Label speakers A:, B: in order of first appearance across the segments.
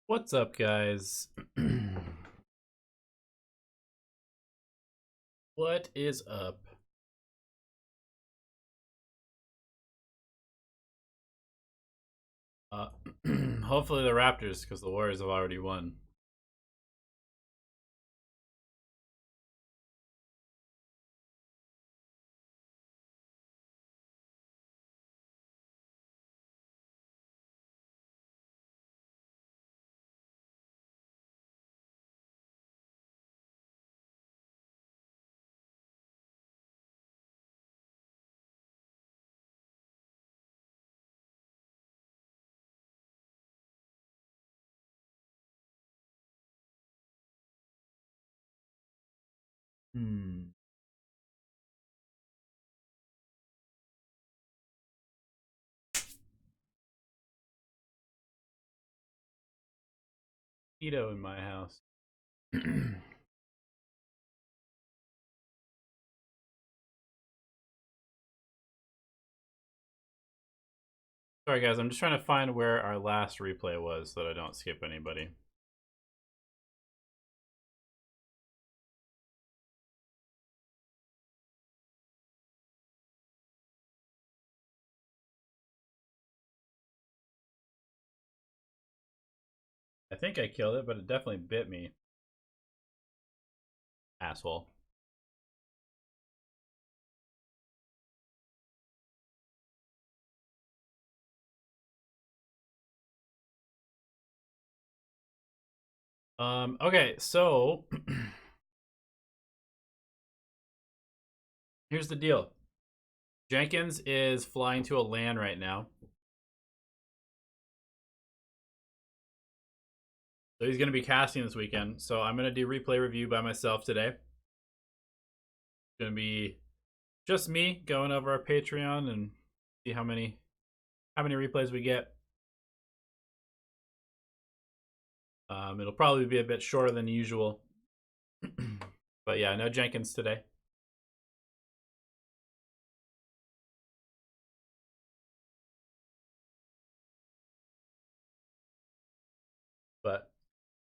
A: What's up, guys? What is up? Hopefully the Raptors, because the Warriors have already won. Keto in my house. Sorry, guys. I'm just trying to find where our last replay was so that I don't skip anybody. I think I killed it, but it definitely bit me. Asshole. Okay, so here's the deal. Jenkins is flying to a LAN right now. So he's going to be casting this weekend. So I'm going to do replay review by myself today. It's going to be just me going over our Patreon and see how many replays we get. It'll probably be a bit shorter than usual. But yeah, no Jenkins today. But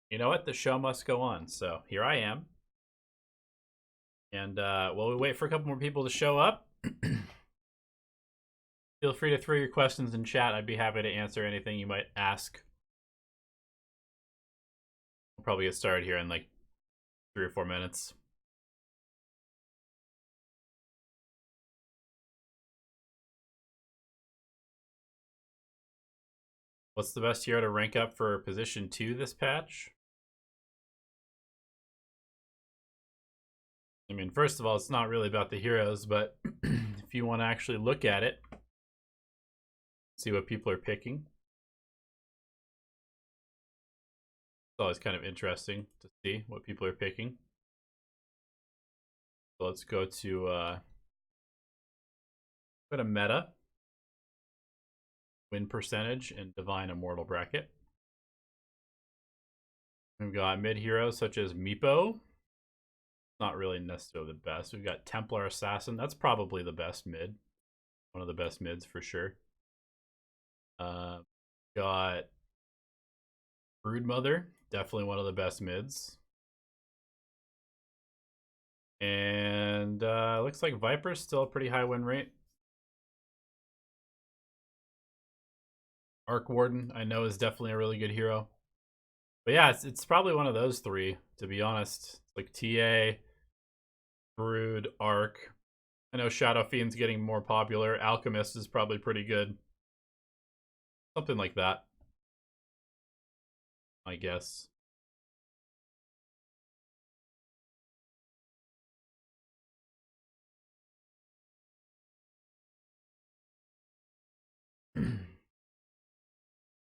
A: you know what? The show must go on. So here I am. And while we wait for a couple more people to show up, feel free to throw your questions in chat. I'd be happy to answer anything you might ask. We'll probably get started here in like 3 or 4 minutes. What's the best hero to rank up for position 2 this patch? I mean, first of all, it's not really about the heroes, but if you want to actually look at it, see what people are picking. It's always kind of interesting to see what people are picking. So let's go to meta, win percentage, and divine immortal bracket. We've got mid heroes such as Meepo. Not really necessarily the best. We've got Templar Assassin. That's probably the best mid. One of the best mids for sure. Got Broodmother. Definitely one of the best mids. And looks like Viper's still a pretty high win rate. Arc Warden, I know, is definitely a really good hero. But yeah, it's probably one of those 3, to be honest. Like TA, Brood, Arc. I know Shadow Fiend's getting more popular. Alchemist is probably pretty good. Something like that, I guess.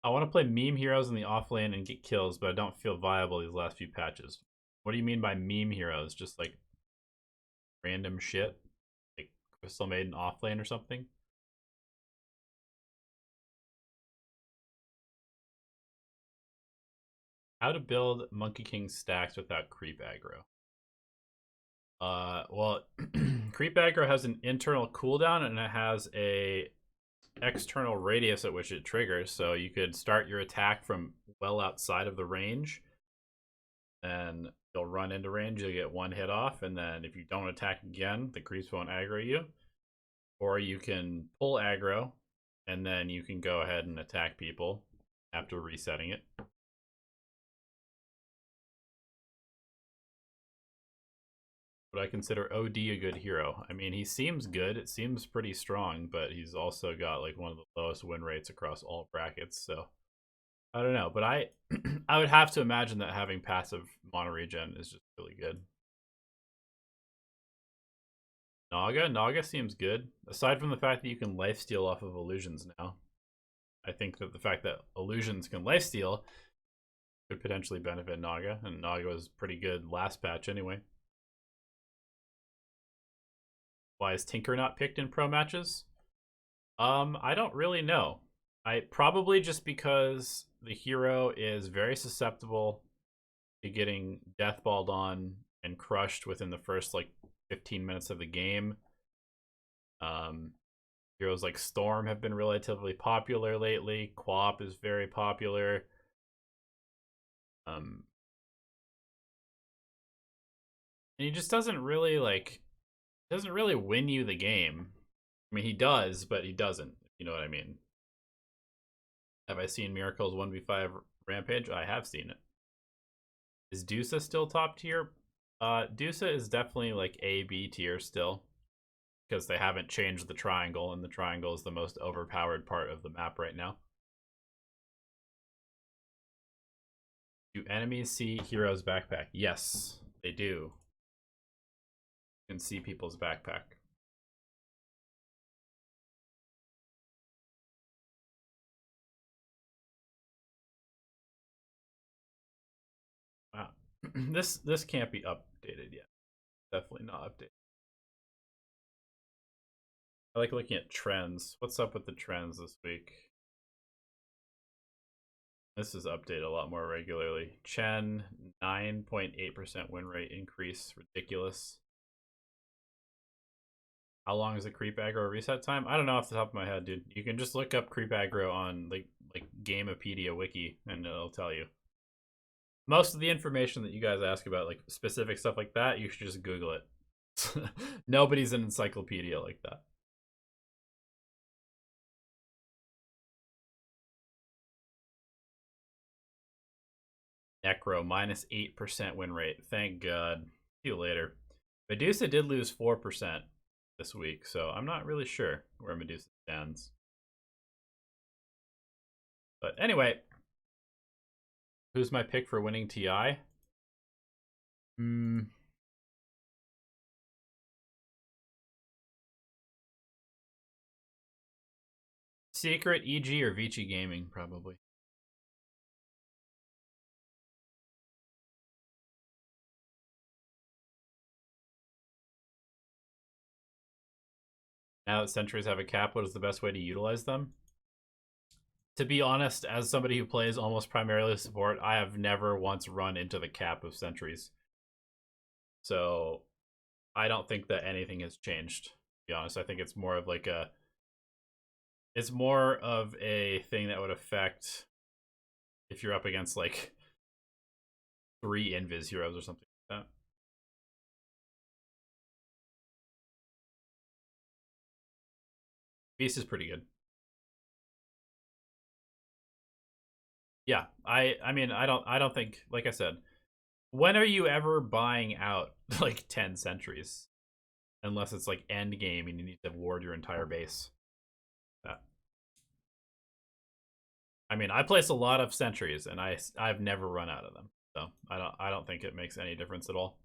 A: I want to play meme heroes in the offlane and get kills, but I don't feel viable these last few patches. What do you mean by meme heroes? Just like random shit? Like Crystal Maiden offlane or something? How to build Monkey King stacks without creep aggro. Well, creep aggro has an internal cooldown and it has a external radius at which it triggers, so you could start your attack from well outside of the range, and you'll run into range, you'll get one hit off, and then if you don't attack again, the creeps won't aggro you. Or you can pull aggro, and then you can go ahead and attack people after resetting it. Would I consider OD a good hero? I mean, he seems good. It seems pretty strong, but he's also got like one of the lowest win rates across all brackets. So I don't know, but I I would have to imagine that having passive mono regen is just really good. Naga seems good. Aside from the fact that you can lifesteal off of illusions now, I think that the fact that illusions can lifesteal could potentially benefit Naga, and Naga was pretty good last patch anyway. Why is Tinker not picked in pro matches? I don't really know. I probably just because the hero is very susceptible to getting deathballed on and crushed within the first like 15 minutes of the game. Heroes like Storm have been relatively popular lately. Quap is very popular. And he just doesn't really win you the game. I mean, he does, but he doesn't. You know what I mean? Have I seen Miracle's 1v5 Rampage? I have seen it. Is Dusa still top tier? Dusa is definitely like A, B tier still, because they haven't changed the triangle, and the triangle is the most overpowered part of the map right now. Do enemies see heroes' backpack? Yes, they do. You can see people's backpack. Wow. This can't be updated yet. Definitely not updated. I like looking at trends. What's up with the trends this week? This is updated a lot more regularly. Chen, 9.8% win rate increase. Ridiculous. How long is the creep aggro reset time? I don't know off the top of my head, dude. You can just look up creep aggro on like Gamepedia wiki, and it'll tell you. Most of the information that you guys ask about, like specific stuff like that, you should just Google it. Nobody's an encyclopedia like that. Necro, minus 8% win rate. Thank God. See you later. Medusa did lose 4% this week, so I'm not really sure where Medusa stands. But anyway, who's my pick for winning TI? Secret, EG, or Vici Gaming, probably. Now that sentries have a cap, what is the best way to utilize them? To be honest, as somebody who plays almost primarily support, I have never once run into the cap of sentries. So I don't think that anything has changed, to be honest. I think it's more of like a... It's more of a thing that would affect if you're up against like 3 invis heroes or something like that. Beast is pretty good. Yeah, I mean I don't think, like I said, when are you ever buying out like 10 sentries? Unless it's like end game and you need to ward your entire base. I mean, I place a lot of sentries and I've never run out of them. So I don't think it makes any difference at all.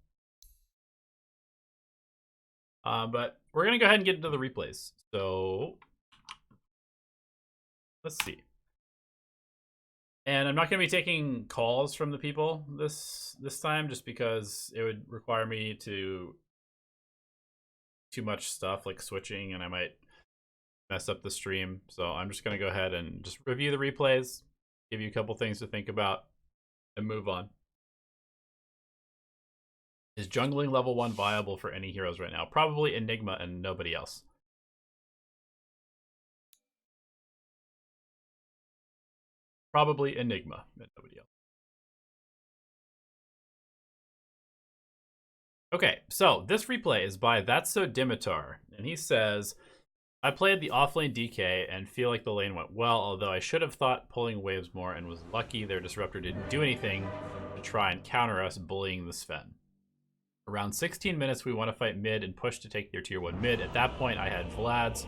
A: But we're gonna go ahead and get into the replays. So let's see. And I'm not gonna be taking calls from the people this time, just because it would require me to too much stuff like switching, and I might mess up the stream. So I'm just gonna go ahead and just review the replays, give you a couple things to think about, and move on. Is jungling level 1 viable for any heroes right now? Probably Enigma and nobody else. Probably Enigma, and nobody else. Okay, so this replay is by That's So Dimitar, and he says, I played the offlane DK and feel like the lane went well, although I should have thought pulling waves more and was lucky their disruptor didn't do anything to try and counter us bullying the Sven. Around 16 minutes, we want to fight mid and push to take their tier 1 mid. At that point, I had Vlad's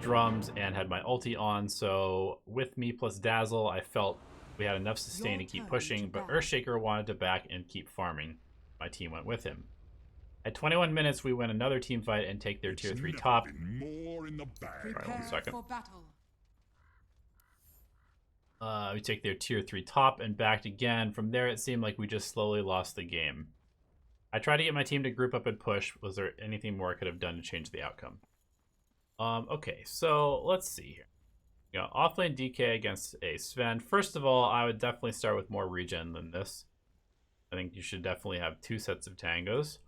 A: drums and had my ulti on, so with me plus Dazzle, I felt we had enough sustain to keep pushing, but EARTHSHAKER wanted to back and keep farming. My team went with him. At 21 minutes, we win another team fight and take their tier 3 top. Alright, 1 second. We take their tier 3 top and backed again. From there, it seemed like we just slowly lost the game. I tried to get my team to group up and push. Was there anything more I could have done to change the outcome? Okay, so let's see here. You know, offlane DK against a Sven. First of all, I would definitely start with more regen than this. I think you should definitely have 2 sets of tangos.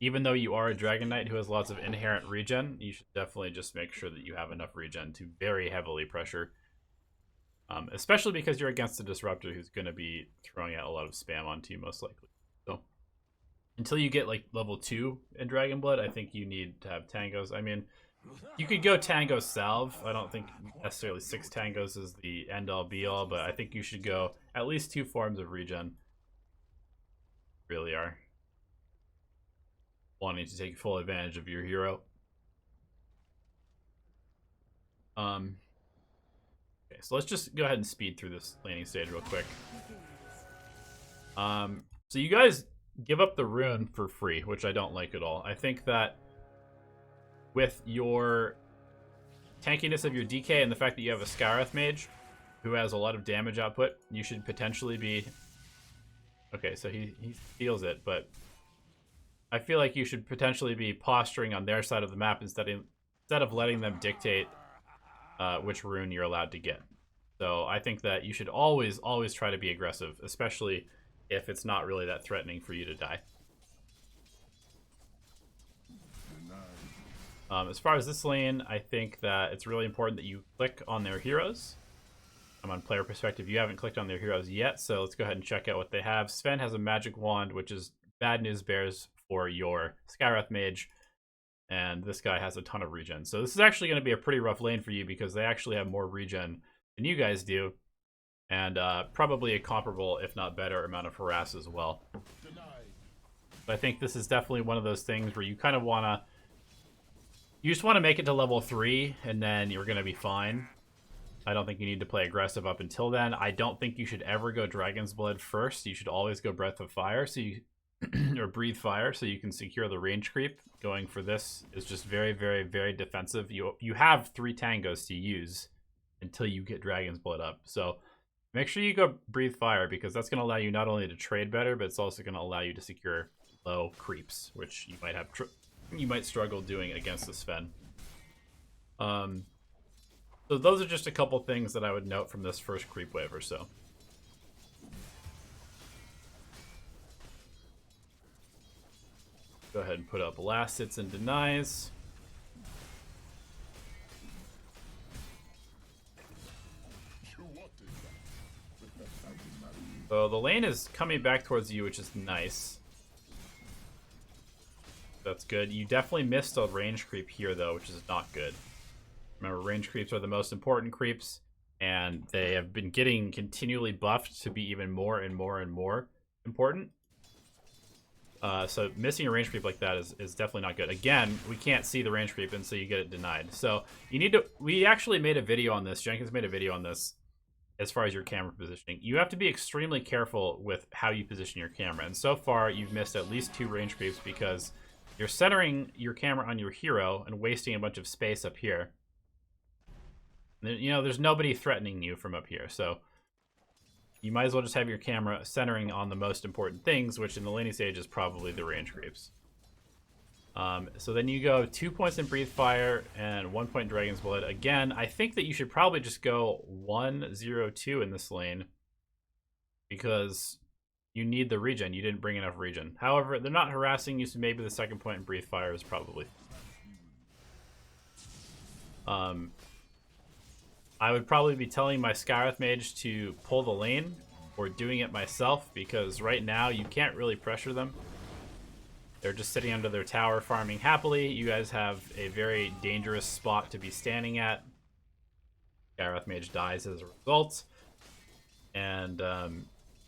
A: Even though you are a Dragon Knight who has lots of inherent regen, you should definitely just make sure that you have enough regen to very heavily pressure. Especially because you're against a Disruptor who's going to be throwing out a lot of spam onto you, most likely. So, until you get like level 2 in Dragon Blood, I think you need to have tangos. I mean, you could go tango salve. I don't think necessarily 6 tangos is the end-all be-all, but I think you should go at least 2 forms of regen. Really are wanting to take full advantage of your hero. Okay, so let's just go ahead and speed through this laning stage real quick. So you guys give up the rune for free, which I don't like at all. I think that with your tankiness of your DK and the fact that you have a Scarith mage who has a lot of damage output, you should potentially be... Okay, so he feels it, but I feel like you should potentially be posturing on their side of the map instead of letting them dictate which rune you're allowed to get. So I think that you should always try to be aggressive, especially if it's not really that threatening for you to die. As far as this lane, I think that it's really important that you click on their heroes. On player perspective, you haven't clicked on their heroes yet, so let's go ahead and check out what they have. Sven has a magic wand, which is bad news bears for your Scarith mage, and this guy has a ton of regen. So this is actually going to be a pretty rough lane for you because they actually have more regen than you guys do, and probably a comparable, if not better, amount of harass as well. But I think this is definitely one of those things where you kind of want to... You just want to make it to level 3, and then you're going to be fine. I don't think you need to play aggressive up until then. I don't think you should ever go Dragon's Blood first. You should always go Breath of Fire, so you or Breathe Fire, so you can secure the range creep. Going for this is just very, very, very defensive. You have 3 tangos to use until you get Dragon's Blood up. So make sure you go Breathe Fire, because that's going to allow you not only to trade better, but it's also going to allow you to secure low creeps, which you might have you might struggle doing against the Sven. So those are just a couple things that I would note from this first creep wave or so. Go ahead and put up last hits and denies. So the lane is coming back towards you, which is nice. That's good. You definitely missed a range creep here, though, which is not good. Remember, range creeps are the most important creeps, and they have been getting continually buffed to be even more and more and more important. So missing a range creep like that is definitely not good. Again, we can't see the range creep, and so you get it denied. So you need to... We actually made a video on this. Jenkins made a video on this as far as your camera positioning. You have to be extremely careful with how you position your camera, and so far you've missed at least 2 range creeps because you're centering your camera on your hero and wasting a bunch of space up here. You know, there's nobody threatening you from up here, so you might as well just have your camera centering on the most important things, which in the laning stage is probably the range creeps. So then you go 2 points in Breathe Fire and 1 point in Dragon's Blood. Again, I think that you should probably just go 1-0-2 in this lane because you need the regen. You didn't bring enough regen. However, they're not harassing you, so maybe the 2nd point in Breathe Fire is probably... I would probably be telling my Skywrath Mage to pull the lane or doing it myself, because right now you can't really pressure them. They're just sitting under their tower farming happily. You guys have a very dangerous spot to be standing at. Skywrath Mage dies as a result. And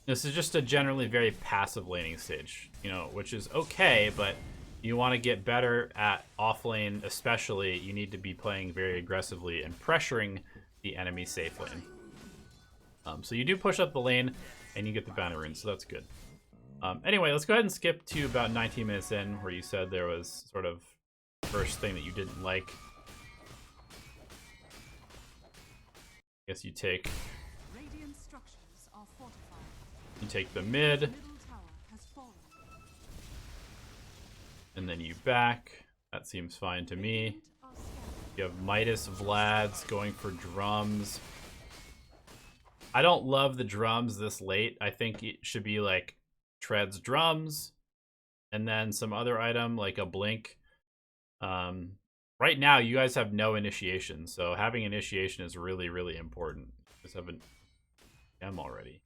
A: this is just a generally very passive laning stage, you know, which is okay, but you want to get better at offlane especially. You need to be playing very aggressively and pressuring the enemy safe lane. So you do push up the lane and you get the bounty rune, so that's good. Anyway, let's go ahead and skip to about 19 minutes in, where you said there was sort of the first thing that you didn't like. I guess you take the mid, and then you back. That seems fine to me. You have Midas Vlad's going for drums. I don't love the drums this late. I think it should be like Treads drums, and then some other item like a blink. Right now, you guys have no initiation, so having initiation is really, really important. You guys have an M already.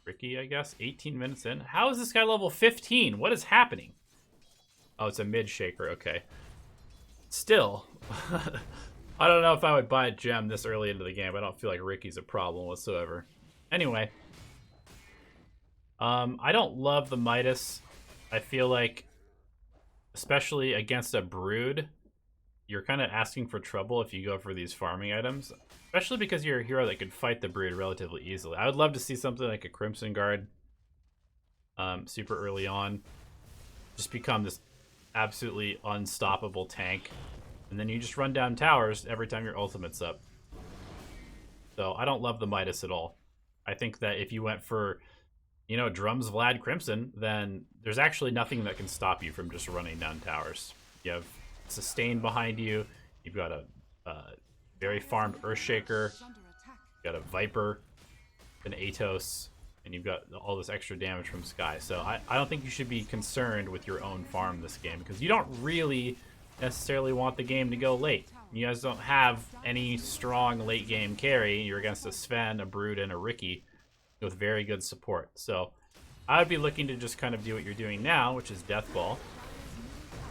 A: Ricky, I guess, 18 minutes in. How is this guy level 15? What is happening? Oh, it's a mid shaker. Okay. Still, I don't know if I would buy a gem this early into the game. I don't feel like Ricky's a problem whatsoever. Anyway, I don't love the Midas. I feel like, especially against a Brood, you're kind of asking for trouble if you go for these farming items, especially because you're a hero that could fight the Brood relatively easily. I would love to see something like a Crimson Guard super early on. Just become this absolutely unstoppable tank. And then you just run down towers every time your ultimate's up. So I don't love the Midas at all. I think that if you went for, you know, Drums Vlad Crimson, then there's actually nothing that can stop you from just running down towers. You have Sustain behind you. You've got a very farmed Earthshaker. You've got a Viper, an Atos, and you've got all this extra damage from Sky. So I don't think you should be concerned with your own farm this game, because you don't really necessarily want the game to go late. You guys don't have any strong late game carry. You're against a Sven, a Brood, and a Ricky with very good support. So I would be looking to just kind of do what you're doing now, which is Death Ball.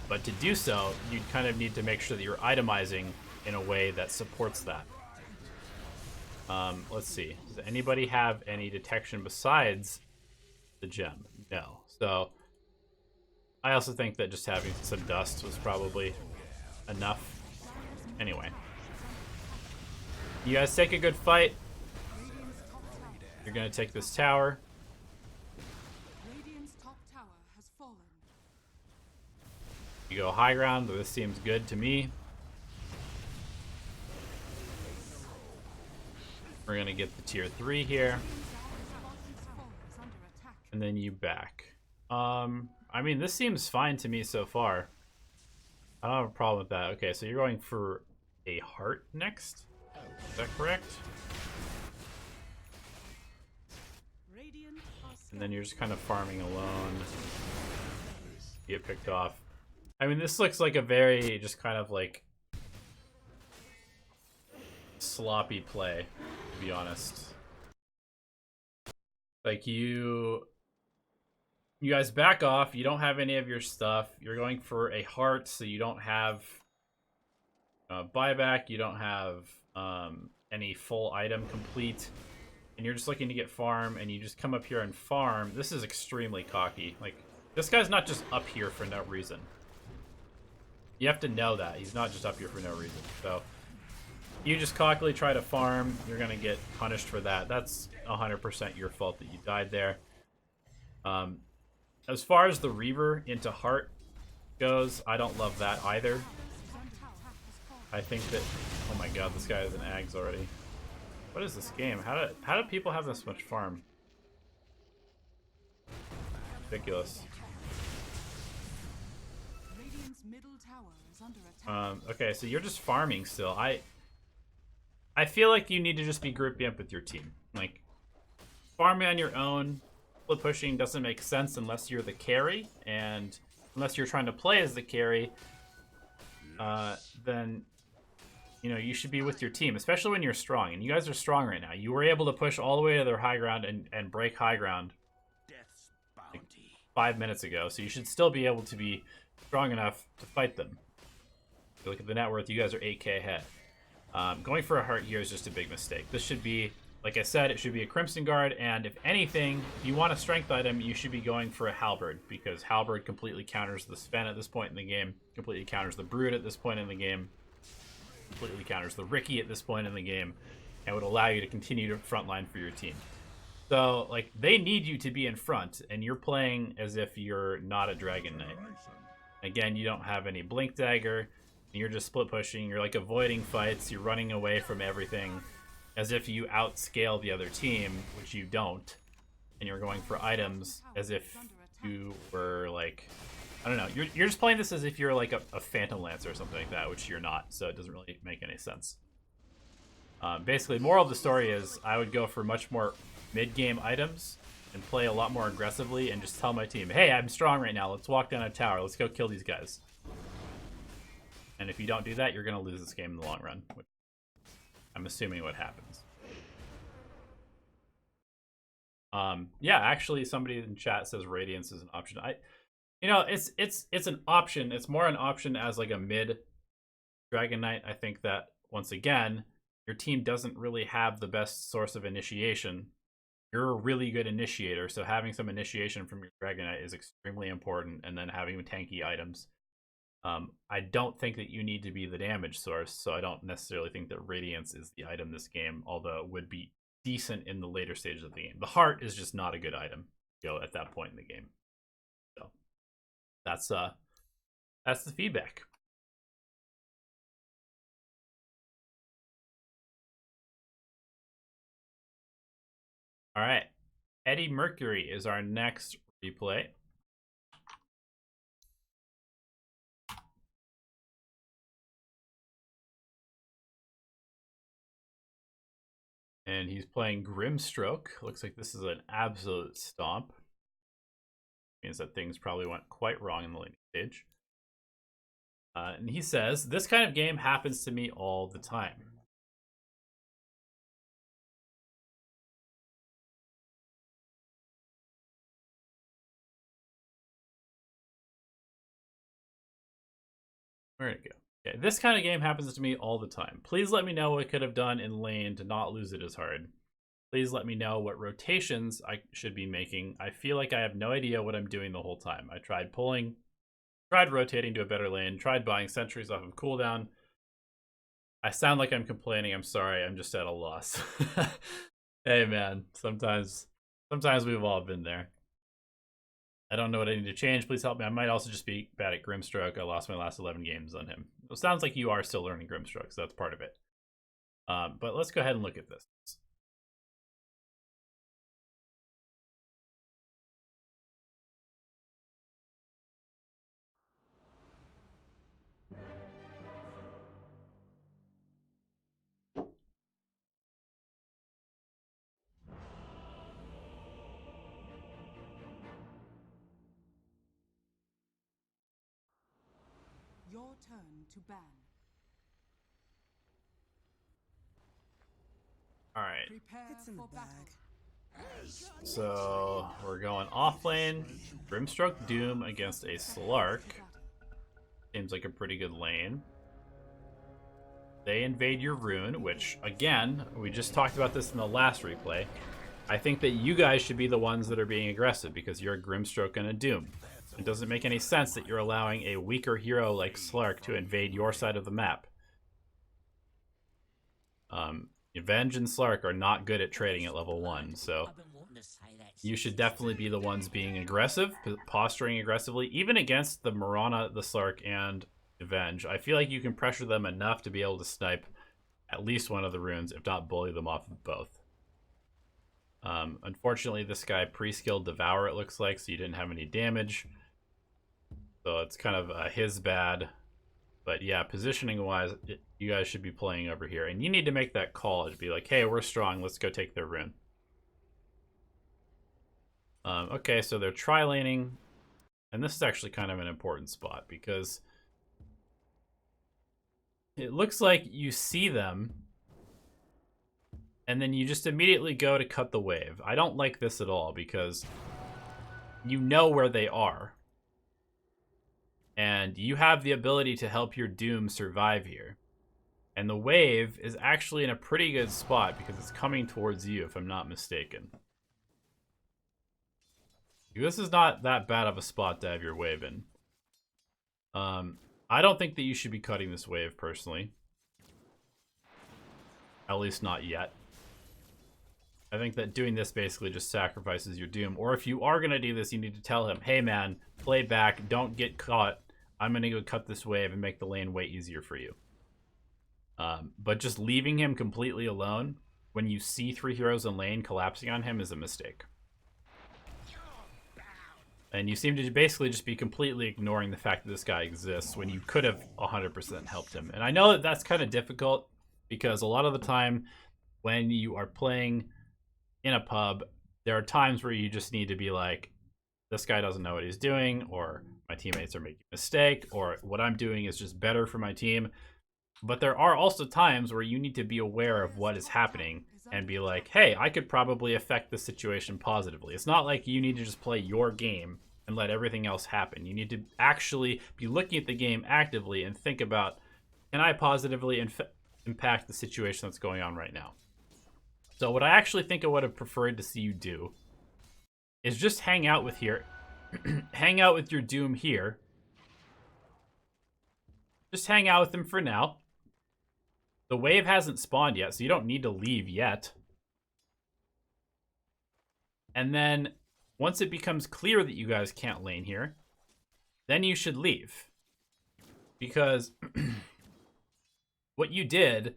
A: But to do so, you kind of need to make sure that you're itemizing in a way that supports that. Let's see. Does anybody have any detection besides the gem? No. So I also think that just having some dust was probably enough. Anyway. You guys take a good fight. You're going to take this tower. You go high ground, this seems good to me. We're going to get the tier 3 here. And then you back. I mean, this seems fine to me so far. I don't have a problem with that. Okay, so you're going for a heart next? Is that correct? And then you're just kind of farming alone. You get picked off. I mean, this looks like a very just kind of like sloppy play, to be honest. Like you guys back off. You don't have any of your stuff. You're going for a heart, so you don't have buyback. You don't have any full item complete. And you're just looking to get farm, and you just come up here and farm. This is extremely cocky. Like, this guy's not just up here for no reason. You have to know that. He's not just up here for no reason. So, you just cockily try to farm. You're going to get punished for that. That's 100% your fault that you died there. As far as the Reaver into Heart goes, I don't love that either. I think that... Oh my god, this guy has an Ags already. What is this game? How do people have this much farm? Ridiculous. Okay, so you're just farming still. I feel like you need to just be grouping up with your team. Like, farming on your own, split pushing doesn't make sense unless you're the carry, and unless you're trying to play as the carry, then you know, you should be with your team, especially when you're strong. And you guys are strong right now. You were able to push all the way to their high ground and break high ground like 5 minutes ago. So you should still be able to be strong enough to fight them. If you look at the net worth, you guys are 8k ahead. Going for a heart here is just a big mistake. This should be, like I said, it should be a Crimson Guard, and if anything, if you want a strength item, you should be going for a Halberd, because Halberd completely counters the Sven at this point in the game, completely counters the Brood at this point in the game, completely counters the Riki at this point in the game, and would allow you to continue to frontline for your team. So, like, they need you to be in front, and you're playing as if you're not a Dragon Knight. Again, you don't have any Blink Dagger, and you're just split pushing, you're like avoiding fights, you're running away from everything, as if you outscale the other team, which you don't, and you're going for items as if you were like, I don't know, you're just playing this as if you're like a Phantom Lancer or something like that, which you're not, so it doesn't really make any sense. Basically, moral of the story is I would go for much more mid-game items and play a lot more aggressively and just tell my team, hey, I'm strong right now, let's walk down a tower, let's go kill these guys. And if you don't do that, you're going to lose this game in the long run, which I'm assuming what happens. Yeah, actually, somebody in chat says Radiance is an option. You know, it's an option. It's more an option as like a mid Dragon Knight. I think that once again, your team doesn't really have the best source of initiation. You're a really good initiator, so having some initiation from your Dragon Knight is extremely important, and then having tanky items. I don't think that you need to be the damage source, so I don't necessarily think that Radiance is the item this game, although it would be decent in the later stages of the game. The Heart is just not a good item, you know, at that point in the game. So that's the feedback. All right, Eddie Mercury is our next replay. And he's playing Grimstroke. Looks like this is an absolute stomp. Means that things probably went quite wrong in the laning stage. And he says, this kind of game happens to me all the time. Where'd it go? Okay, this kind of game happens to me all the time. Please let me know what I could have done in lane to not lose it as hard. Please let me know what rotations I should be making. I feel like I have no idea what I'm doing the whole time. I tried pulling, tried rotating to a better lane, tried buying sentries off of cooldown. I sound like I'm complaining. I'm sorry. I'm just at a loss. Hey, man. Sometimes we've all been there. I don't know what I need to change. Please help me. I might also just be bad at Grimstroke. I lost my last 11 games on him. It sounds like you are still learning Grimstroke, so that's part of it. But let's go ahead and look at this.
B: Your turn to ban.
A: All right.
B: It's in the bag.
A: So we're going off lane. Grimstroke Doom against a Slark. Seems like a pretty good lane. They invade your rune, which, again, we just talked about this in the last replay. I think that you guys should be the ones that are being aggressive because you're a Grimstroke and a Doom. It doesn't make any sense that you're allowing a weaker hero like Slark to invade your side of the map. Avenge and Slark are not good at trading at level 1, so you should definitely be the ones being aggressive, posturing aggressively, even against the Mirana, the Slark, and Avenge. I feel like you can pressure them enough to be able to snipe at least one of the runes, if not bully them off of both. Unfortunately, this guy pre-skilled Devourer, it looks like, so you didn't have any damage. So it's kind of his bad. But yeah, positioning-wise, you guys should be playing over here. And you need to make that call to be like, hey, we're strong, let's go take their rune. Okay, so they're tri-laning. And this is actually kind of an important spot because it looks like you see them, and then you just immediately go to cut the wave. I don't like this at all because you know where they are. And you have the ability to help your Doom survive here. And the wave is actually in a pretty good spot because it's coming towards you, if I'm not mistaken. This is not that bad of a spot to have your wave in. I don't think that you should be cutting this wave, personally. At least not yet. I think that doing this basically just sacrifices your Doom. Or if you are going to do this, you need to tell him, hey man, play back, don't get caught. I'm going to go cut this wave and make the lane way easier for you. But just leaving him completely alone when you see 3 heroes in lane collapsing on him is a mistake. And you seem to basically just be completely ignoring the fact that this guy exists when you could have 100% helped him. And I know that that's kind of difficult because a lot of the time when you are playing in a pub, there are times where you just need to be like, this guy doesn't know what he's doing, or my teammates are making a mistake, or what I'm doing is just better for my team. But there are also times where you need to be aware of what is happening and be like, hey, I could probably affect the situation positively. It's not like you need to just play your game and let everything else happen. You need to actually be looking at the game actively and think about, can I positively impact the situation that's going on right now? So what I actually think I would have preferred to see you do is just hang out with here. Hang out with your Doom here. Just hang out with him for now. The wave hasn't spawned yet, so you don't need to leave yet. And then, once it becomes clear that you guys can't lane here, then you should leave. Because what you did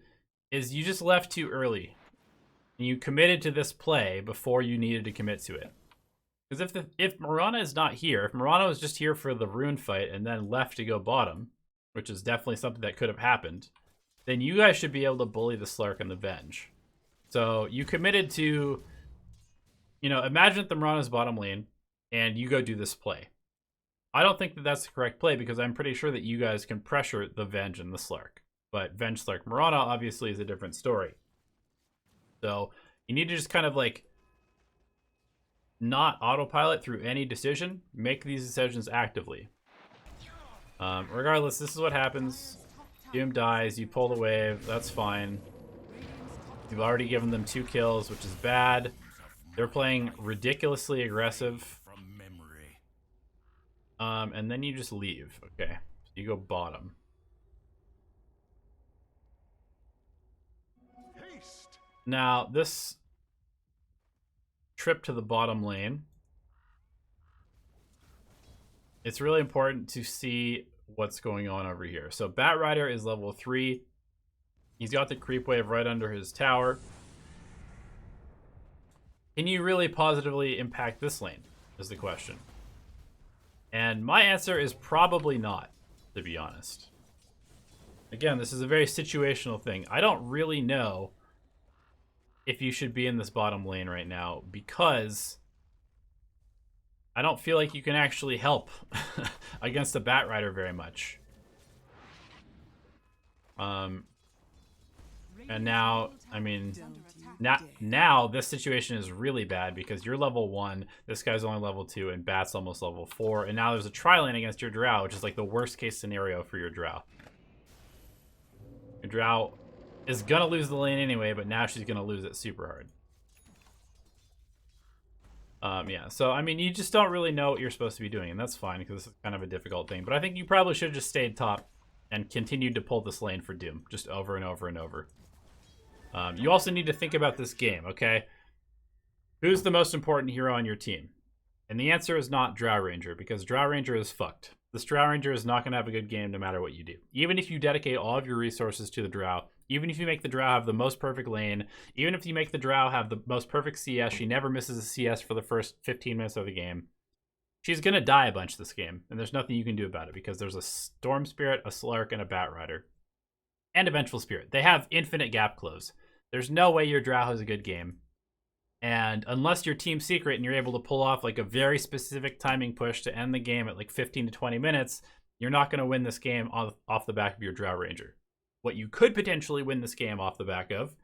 A: is you just left too early. And you committed to this play before you needed to commit to it. Because if Mirana is not here, if Mirana was just here for the rune fight and then left to go bottom, which is definitely something that could have happened, then you guys should be able to bully the Slark and the Venge. So you committed to, you know, imagine that the Mirana's bottom lane and you go do this play. I don't think that that's the correct play because I'm pretty sure that you guys can pressure the Venge and the Slark. But Venge, Slark, Mirana obviously is a different story. So you need to just kind of like not autopilot through any decision. Make these decisions actively. Regardless, this is what happens. Doom dies, you pull the wave, that's fine. You've already given them 2 kills, which is bad. They're playing ridiculously aggressive. And then you just leave. Okay, so you go bottom. Now, this trip to the bottom lane, it's really important to see what's going on over here. So Batrider is level 3. He's got the creep wave right under his tower. Can you really positively impact this lane, is the question. And my answer is probably not, to be honest. Again, this is a very situational thing. I don't really know if you should be in this bottom lane right now because I don't feel like you can actually help against the Batrider very much. And now, I mean, now this situation is really bad because you're level 1, this guy's only level 2, and Bat's almost level 4. And now there's a tri-lane against your Drow, which is like the worst case scenario for your Drow. Your Drow is gonna lose the lane anyway, but now she's gonna lose it super hard. Yeah, so I mean, you just don't really know what you're supposed to be doing, and that's fine because this is kind of a difficult thing. But I think you probably should have just stayed top and continued to pull this lane for Doom, just over and over and over. You also need to think about this game, okay? Who's the most important hero on your team? And the answer is not Drow Ranger, because Drow Ranger is fucked. This Drow Ranger is not going to have a good game no matter what you do. Even if you dedicate all of your resources to the Drow, even if you make the Drow have the most perfect lane, even if you make the Drow have the most perfect CS, she never misses a CS for the first 15 minutes of the game, she's going to die a bunch this game, and there's nothing you can do about it, because there's a Storm Spirit, a Slark, and a Batrider. And a Vengeful Spirit. They have infinite gap close. There's no way your Drow has a good game. And unless you're Team Secret and you're able to pull off like a very specific timing push to end the game at like 15 to 20 minutes, you're not going to win this game off the back of your Drow Ranger. what you could potentially win this game off the back of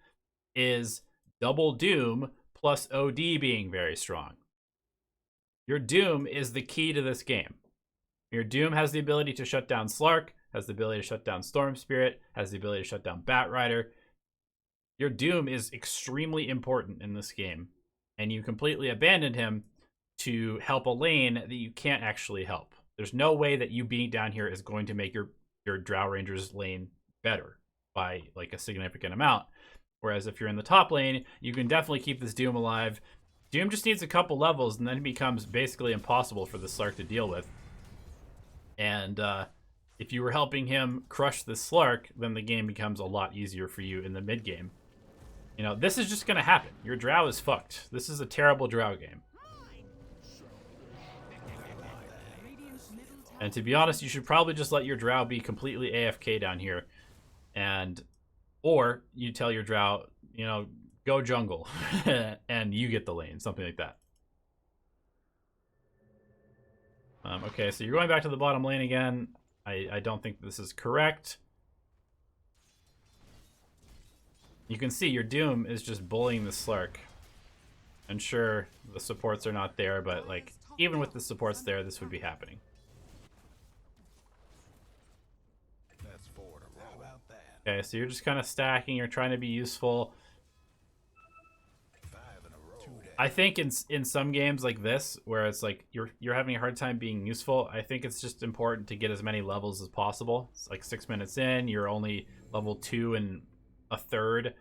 A: is double Doom plus OD being very strong. Your Doom is the key to this game. Your Doom has the ability to shut down SLARK, has the ability to shut down Storm Spirit, has the ability to shut down Batrider. Your Doom is extremely important in this game, and you completely abandoned him to help a lane that you can't actually help. There's no way that you being down here is going to make your Drow Ranger's lane better by like a significant amount. Whereas if you're in the top lane, you can definitely keep this Doom alive. Doom just needs a couple levels, and then it becomes basically impossible for the SLARK to deal with. And if you were helping him crush the SLARK, then the game becomes a lot easier for you in the mid game. You know, this is just going to happen. Your Drow is fucked. This is a terrible Drow game. And to be honest, you should probably just let your Drow be completely AFK down here. Or you tell your Drow, you know, go jungle. And you get the lane. Something like that. Okay, so you're going back to the bottom lane again. I don't think this is correct. You can see your Doom is just bullying the SLARK. And sure, the supports are not there, but like even with the supports there, this would be happening. Okay, so you're just kind of stacking. You're trying to be useful. I think in some games like this, where it's like you're having a hard time being useful, I think it's just important to get as many levels as possible. It's like 6 minutes in, you're only level 2 and a third, and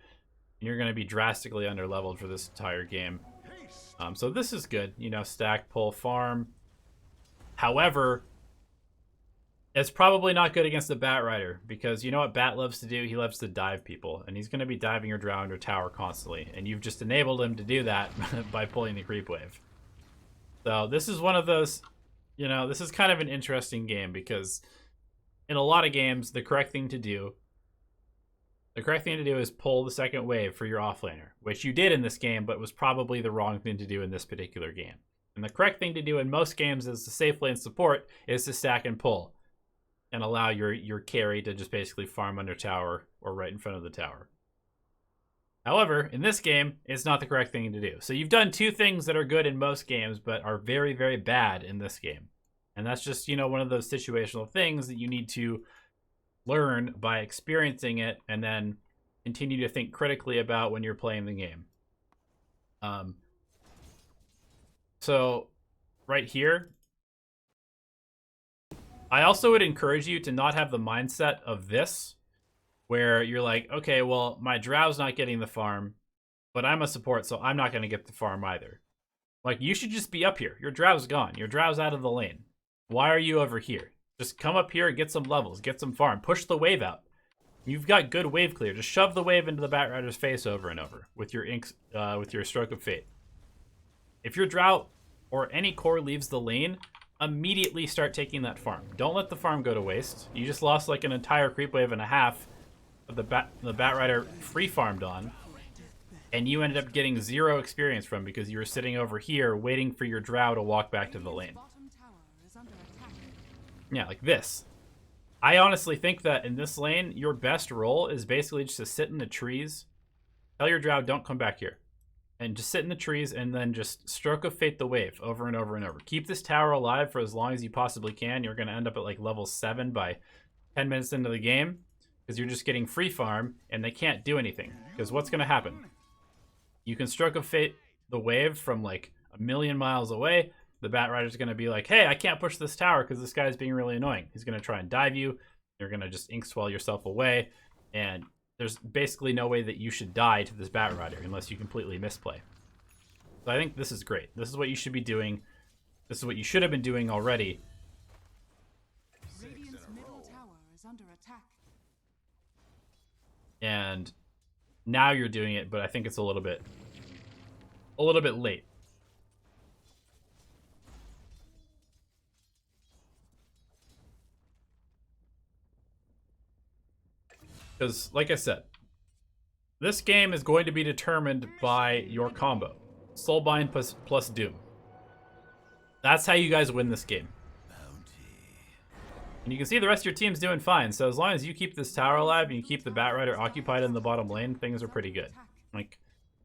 A: you're going to be drastically under leveled for this entire game. So this is good, you know, stack, pull, farm. However, it's probably not good against the Batrider, because you know what Bat loves to do? He loves to dive people, and he's going to be diving your Drow under tower constantly, and you've just enabled him to do that by pulling the creep wave. So this is one of those, you know, this is kind of an interesting game, because in a lot of games, the correct thing to do is pull the second wave for your offlaner, which you did in this game, but was probably the wrong thing to do in this particular game. And the correct thing to do in most games as the safe lane support is to stack and pull, and allow your carry to just basically farm under tower or right in front of the tower. However, in this game, it's not the correct thing to do. So you've done two things that are good in most games, but are very, very bad in this game. And that's just, you know, one of those situational things that you need to learn by experiencing it and then continue to think critically about when you're playing the game. So right here, I also would encourage you to not have the mindset of this, where you're like, okay, well, my Drow's not getting the farm, but I'm a support, so I'm not going to get the farm either. Like, you should just be up here. Your Drow's gone. Your Drow's out of the lane. Why are you over here? Just come up here, get some levels, get some farm. Push the wave out. You've got good wave clear. Just shove the wave into the Batrider's face over and over with your Stroke of Fate. If your Drow or any core leaves the lane, immediately start taking that farm. Don't let the farm go to waste. You just lost like an entire creep wave and a half of the Batrider free farmed on, and you ended up getting 0 experience from because you were sitting over here waiting for your Drow to walk back to the lane. Yeah, like this. I honestly think that in this lane, your best role is basically just to sit in the trees, tell your Drow, don't come back here, and just sit in the trees and then just Stroke of Fate the wave over and over and over. Keep this tower alive for as long as you possibly can. You're going to end up at like level 7 by 10 minutes into the game because you're just getting free farm and they can't do anything. Because what's going to happen? You can Stroke of Fate the wave from like a million miles away. The Batrider's going to be like, hey, I can't push this tower because this guy's being really annoying. He's going to try and dive you. You're going to just ink swell yourself away. And there's basically no way that you should die to this Batrider unless you completely misplay. So I think this is great. This is what you should be doing. This is what you should have been doing already.
B: Radiant's middle tower is under attack.
A: And now you're doing it, but I think it's a little bit late. Because, like I said, this game is going to be determined by your combo. Soulbind plus Doom. That's how you guys win this game. And you can see the rest of your team's doing fine. So as long as you keep this tower alive and you keep the Bat Rider occupied in the bottom lane, things are pretty good. Like,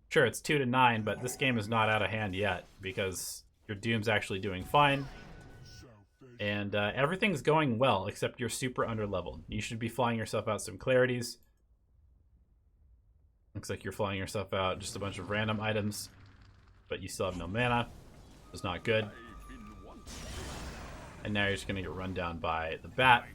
A: sure, it's 2-9, but this game is not out of hand yet because your Doom's actually doing fine. And everything's going well, except you're super underleveled. You should be flying yourself out some clarities. Looks like you're flying yourself out just a bunch of random items, but you still have no mana. It's not good. And now you're just gonna get run down by the bat.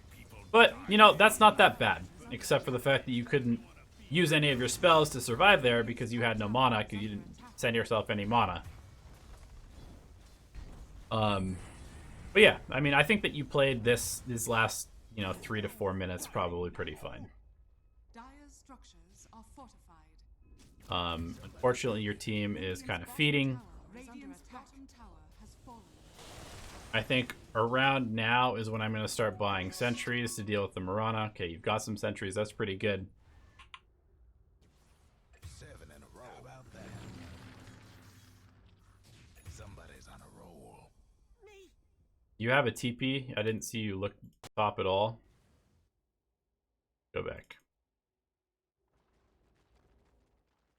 A: But, you know, that's not that bad, except for the fact that you couldn't use any of your spells to survive there because you had no mana, because you didn't send yourself any mana. But yeah, I mean, I think that you played these last, 3 to 4 minutes probably pretty fine.
B: Dire's structures are fortified.
A: Unfortunately, your team is kind of feeding.
B: Radiant's bottom tower has fallen.
A: I think around now is when I'm going to start buying sentries to deal with the Mirana. Okay, you've got some sentries. That's pretty good.
C: 7 in a row. How about that? Somebody's on a roll.
A: You have a TP. I didn't see you look top at all. Go back.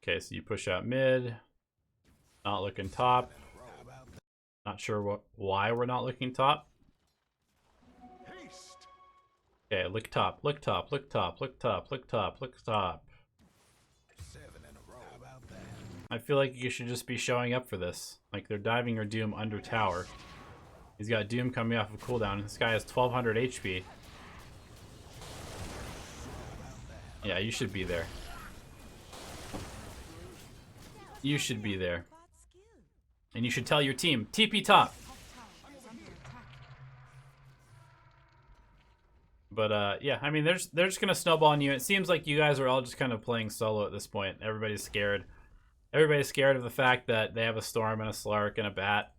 A: Okay, so you push out mid. Not looking top. Not sure why we're not looking top. Okay, look top, look top, look top, look top, look top, look top.
C: 7 in a row. How about that?
A: I feel like you should just be showing up for this. Like, they're diving your Doom under tower. He's got Doom coming off of cooldown. This guy has 1200 HP. Yeah, you should be there. You should be there. And you should tell your team, TP top. But yeah, I mean, they're just gonna snowball on you. It seems like you guys are all just kind of playing solo at this point. Everybody's scared. Everybody's scared of the fact that they have a Storm and a Slark and a Bat.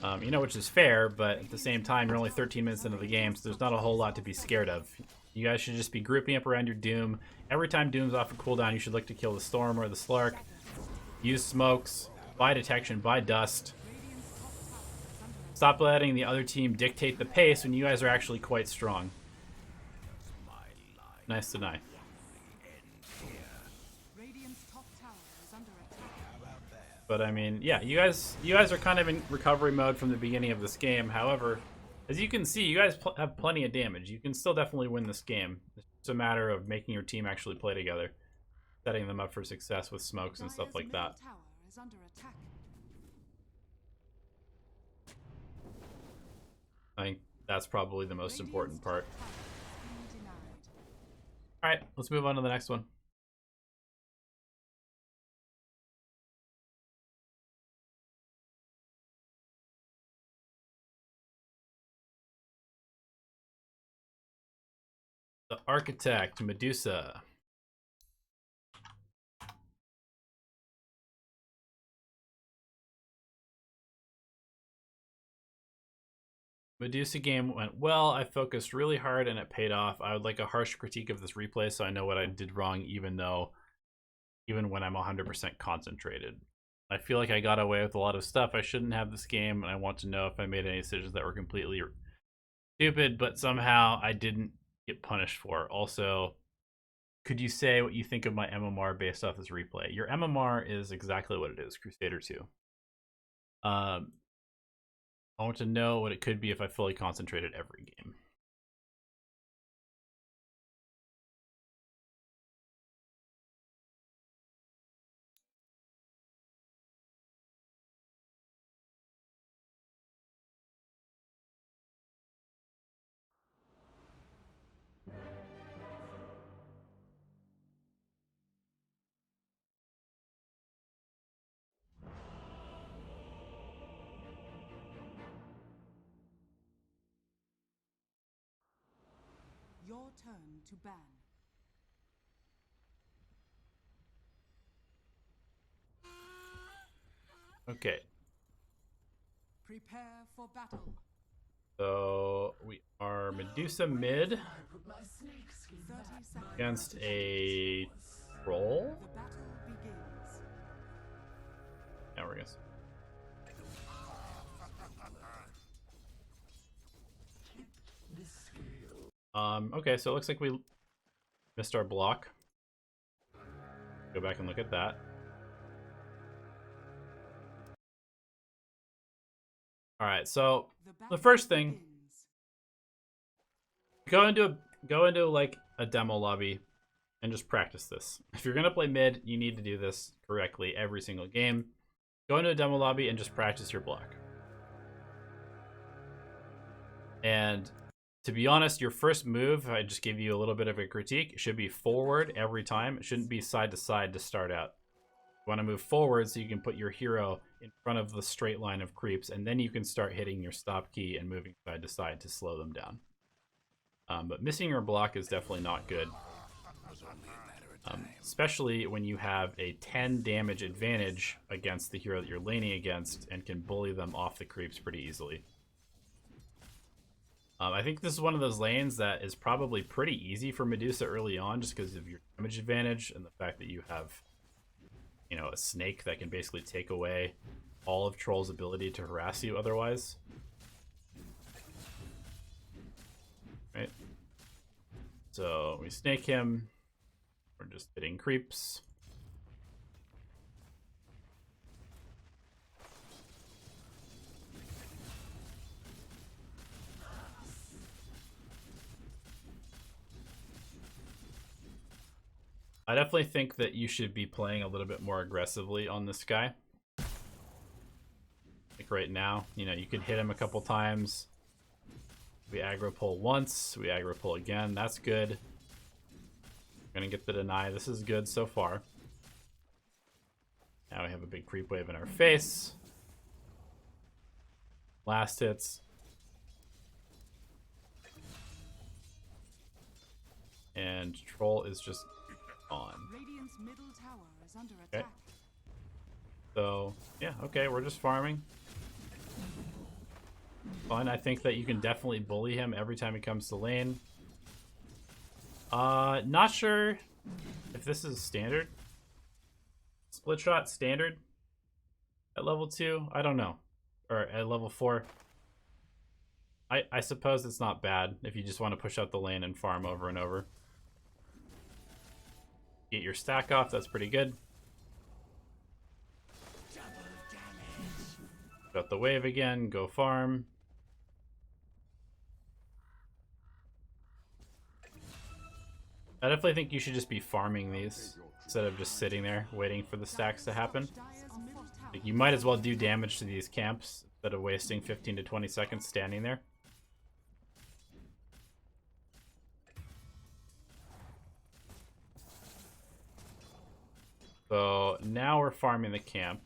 A: Which is fair, but at the same time, you're only 13 minutes into the game, so there's not a whole lot to be scared of. You guys should just be grouping up around your Doom. Every time Doom's off a cooldown, you should look to kill the Storm or the Slark. Use smokes, buy detection, buy dust. Stop letting the other team dictate the pace when you guys are actually quite strong. Nice to know.
B: Radiant's top tower is under attack.
A: But I mean, yeah, you guys are kind of in recovery mode from the beginning of this game. However, as you can see, you guys have plenty of damage. You can still definitely win this game. It's just a matter of making your team actually play together, setting them up for success with smokes and stuff like that.
B: Dire's middle tower is under attack.
A: I think that's probably the most important part.
B: Radiant's top tower is being denied.
A: All right, let's move on to the next one. The Architect, Medusa. Medusa game went well. I focused really hard and it paid off. I would like a harsh critique of this replay so I know what I did wrong, even when I'm 100% concentrated. I feel like I got away with a lot of stuff I shouldn't have this game, and I want to know if I made any decisions that were completely stupid, but somehow I didn't get punished for. Also, could you say what you think of my MMR based off this replay? Your MMR is exactly what it is, Crusader 2. I want to know what it could be if I fully concentrated every game.
B: Your turn to ban.
A: Okay,
B: Prepare for battle.
A: so we are Medusa mid
B: 30 seconds.
A: against a troll.
B: The battle begins.
A: Now we're gonna. Okay, so it looks like we missed our block. Go back and look at that. Alright, so the first thing, go into like a demo lobby and just practice this. If you're gonna play mid, you need to do this correctly every single game. Go into a demo lobby and just practice your block. And to be honest, your first move, I just give you a little bit of a critique, it should be forward every time. It shouldn't be side to side to start out. You want to move forward so you can put your hero in front of the straight line of creeps, and then you can start hitting your stop key and moving side to side to slow them down. But missing your block is definitely not good. Especially when you have a 10 damage advantage against the hero that you're laning against and can bully them off the creeps pretty easily. I think this is one of those lanes that is probably pretty easy for Medusa early on just because of your damage advantage and the fact that you have, you know, a snake that can basically take away all of Troll's ability to harass you otherwise. Right? So we snake him. We're just hitting creeps. I definitely think that you should be playing a little bit more aggressively on this guy. Like right now, you know, you could hit him a couple times. We aggro pull once, we aggro pull again, that's good. Gonna get the deny, this is good so far. Now we have a big creep wave in our face. Last hits. And Troll is just on.
B: Radiant's middle tower is under
A: Okay.
B: attack.
A: So, yeah, okay, we're just farming. Fun, I think that you can definitely bully him every time he comes to lane. Not sure if this is standard. Split shot standard at level 2? I don't know. Or at level 4. I suppose it's not bad if you just want to push out the lane and farm over and over. Get your stack off, that's pretty good. Got the wave again, go farm. I definitely think you should just be farming these instead of just sitting there waiting for the stacks to happen. Like, you might as well do damage to these camps instead of wasting 15 to 20 seconds standing there. So now we're farming the camp.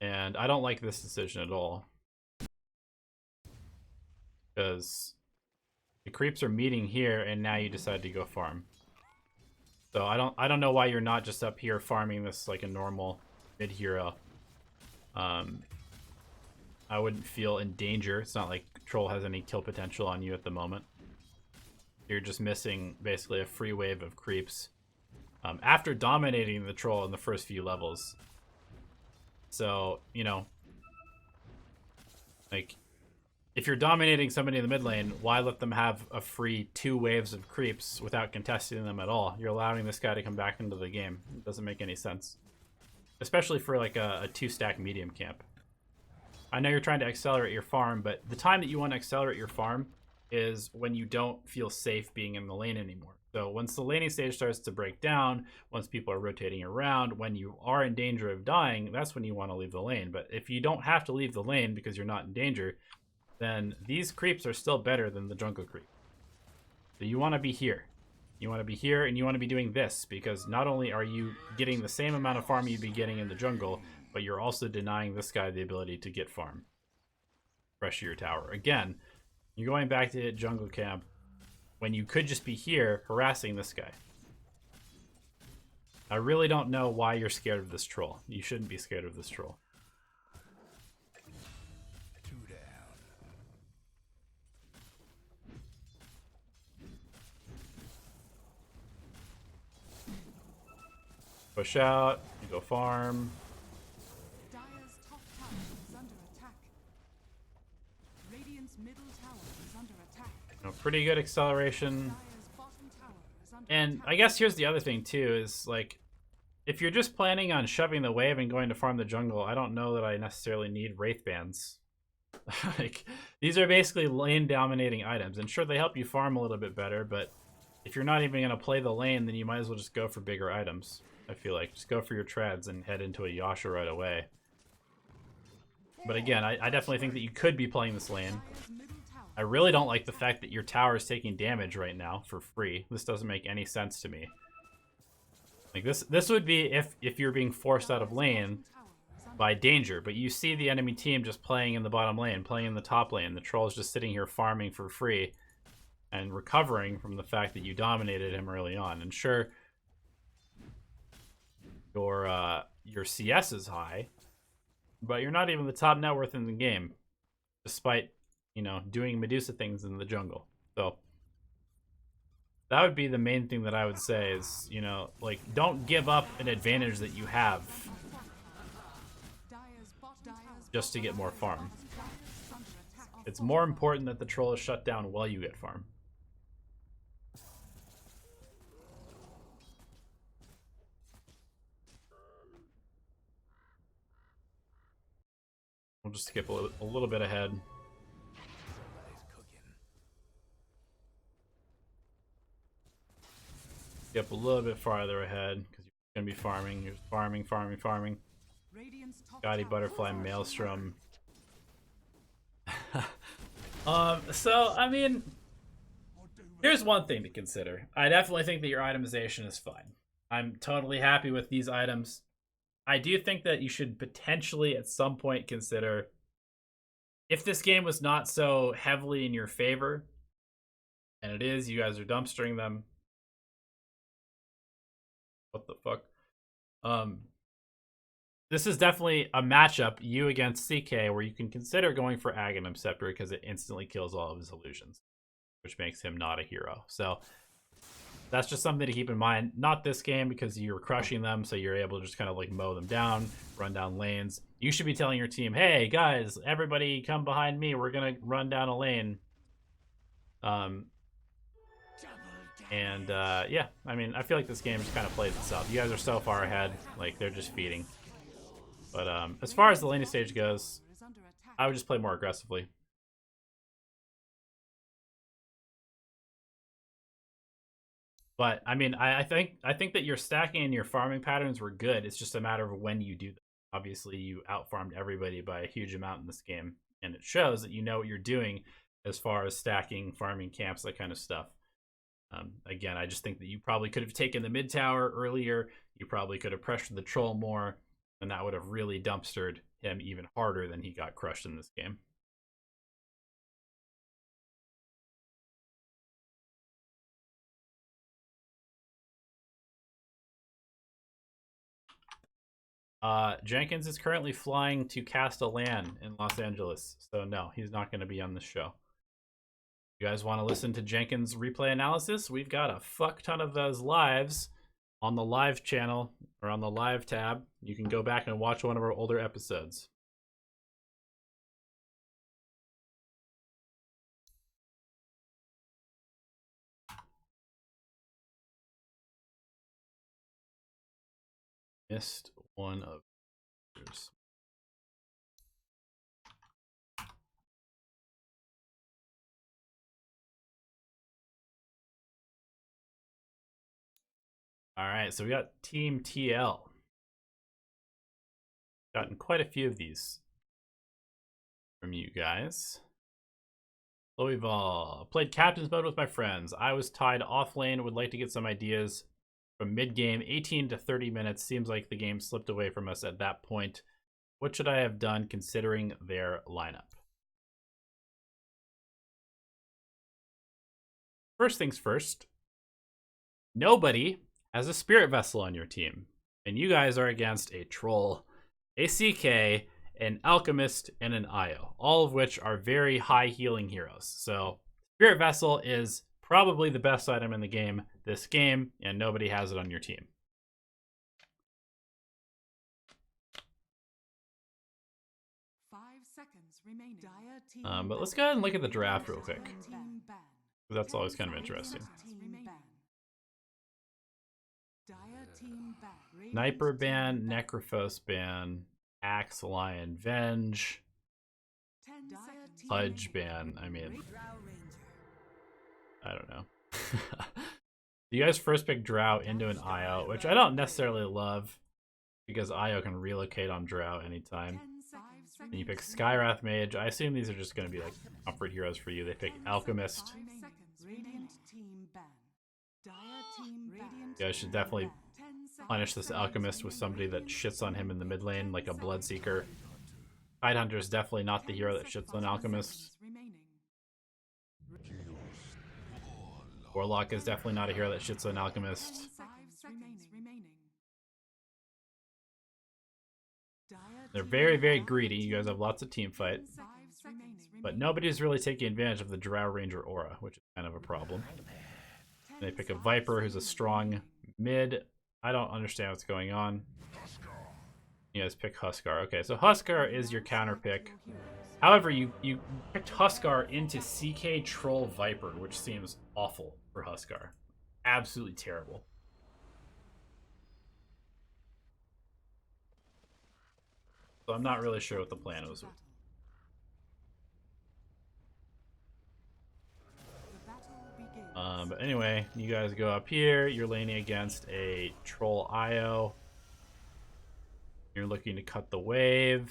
A: And I don't like this decision at all. Because the creeps are meeting here and now you decide to go farm. So I don't know why you're not just up here farming this like a normal mid hero. I wouldn't feel in danger. It's not like Troll has any kill potential on you at the moment. You're just missing basically a free wave of creeps after dominating the Troll in the first few levels. So, you know, like, if you're dominating somebody in the mid lane, why let them have a free 2 waves of creeps without contesting them at all? You're allowing this guy to come back into the game. It doesn't make any sense. Especially for like a 2-stack medium camp. I know you're trying to accelerate your farm, but the time that you want to accelerate your farm is when you don't feel safe being in the lane anymore. So once the laning stage starts to break down, once people are rotating around, when you are in danger of dying, that's when you want to leave the lane. But if you don't have to leave the lane because you're not in danger, then these creeps are still better than the jungle creep. So you want to be here. You want to be here and you want to be doing this because not only are you getting the same amount of farm you'd be getting in the jungle, but you're also denying this guy the ability to get farm. Pressure your tower. Again, you're going back to hit jungle camp when you could just be here harassing this guy. I really don't know why you're scared of this troll. You shouldn't be scared of this troll.
C: 2 down.
A: Push out, you go farm.
B: Dire's top tower is under attack. Radiant's middle
A: pretty good acceleration.
B: Dire's bottom tower is under
A: And
B: attack.
A: I guess here's the other thing too, is like, if you're just planning on shoving the wave and going to farm the jungle, I don't know that I necessarily need Wraith Bands. Like, these are basically lane dominating items, and sure, they help you farm a little bit better, but if you're not even going to play the lane, then you might as well just go for bigger items. I feel like just go for your treads and head into a Yasha right away. But again, I definitely think that you could be playing this lane.
B: Dire's middle tower.
A: I really don't like the fact that your tower is taking damage right now for free. This doesn't make any sense to me. Like, this would be if you're being forced out of lane by danger, but you see the enemy team just playing in the bottom lane, playing in the top lane. The troll's just sitting here farming for free and recovering from the fact that you dominated him early on. And sure, your CS is high, but you're not even the top net worth in the game, despite, you know, doing Medusa things in the jungle. So that would be the main thing that I would say is, you know, like, don't give up an advantage that you have just to get more farm. It's more important that the troll is shut down while you get farm. We'll just skip a little bit ahead.
C: Somebody's cooking.
A: Skip a little bit farther ahead because you're going to be farming. You're just farming.
B: Radiant's top
A: Scotty
B: tower
A: Butterfly
B: is under
A: Maelstrom. So, I mean, here's one thing to consider. I definitely think that your itemization is fine. I'm totally happy with these items. I do think that you should potentially at some point consider, if this game was not so heavily in your favor, and it is, you guys are dumpstering them. What the fuck? This is definitely a matchup, you against CK, where you can consider going for Aghanim Scepter because it instantly kills all of his illusions, which makes him not a hero. So that's just something to keep in mind. Not this game because you're crushing them, so you're able to just kind of like mow them down, run down lanes. You should be telling your team, hey guys, everybody come behind me. We're going to run down a lane. Yeah, I mean, I feel like this game just kind of plays itself. You guys are so far ahead, like they're just feeding. But as far as the laning stage goes,
B: is under attack.
A: I would just play more aggressively. But I mean, I think that your stacking and your farming patterns were good. It's just a matter of when you do them. Obviously, you outfarmed everybody by a huge amount in this game, and it shows that you know what you're doing as far as stacking, farming camps, that kind of stuff. Again, I just think that you probably could have taken the mid tower earlier. You probably could have pressured the troll more, and that would have really dumpstered him even harder than he got crushed in this game. Jenkins is currently flying to Castellan in Los Angeles, so no, he's not going to be on this show. You guys want to listen to Jenkins replay analysis? We've got a fuck ton of those lives on the live channel or on the live tab. You can go back and watch one of our older episodes. Missed one of yours. All right, so we got Team TL. Gotten quite a few of these from you guys. Loival. Played captain's mode with my friends. I was tied off lane. Would like to get some ideas from mid-game. 18 to 30 minutes. Seems like the game slipped away from us at that point. What should I have done considering their lineup? First things first. Nobody has a spirit vessel on your team. And you guys are against a troll, a CK, an alchemist, and an IO, all of which are very high healing heroes. So spirit vessel is probably the best item in the game this game, and nobody has it on your team.
B: Seconds remaining.
A: But let's go ahead and look at the draft real quick. That's always kind of interesting. Sniper ban, Necrophos ban, Axe Lion Venge, Pudge ban. I mean, I don't know. You guys first pick Drow into an IO, which I don't necessarily love because IO can relocate on Drow anytime. And you pick Skywrath Mage. I assume these are just going to be like comfort heroes for you. They pick Alchemist. You guys should definitely punish this Alchemist with somebody that shits on him in the mid lane, like a Bloodseeker. Tidehunter is definitely not the hero that shits on Alchemist. Warlock is definitely not a hero that shits on Alchemist. They're very, very greedy. You guys have lots of team fight. But nobody's really taking advantage of the Drow Ranger aura, which is kind of a problem. They pick a Viper who's a strong mid. I don't understand what's going on. You guys pick Huskar. Okay, so Huskar is your counter pick. However, you picked Huskar into CK Troll Viper, which seems awful for Huskar. Absolutely terrible. So I'm not really sure what the plan was. But anyway, you guys go up here. You're laning against a Troll IO. You're looking to cut the wave.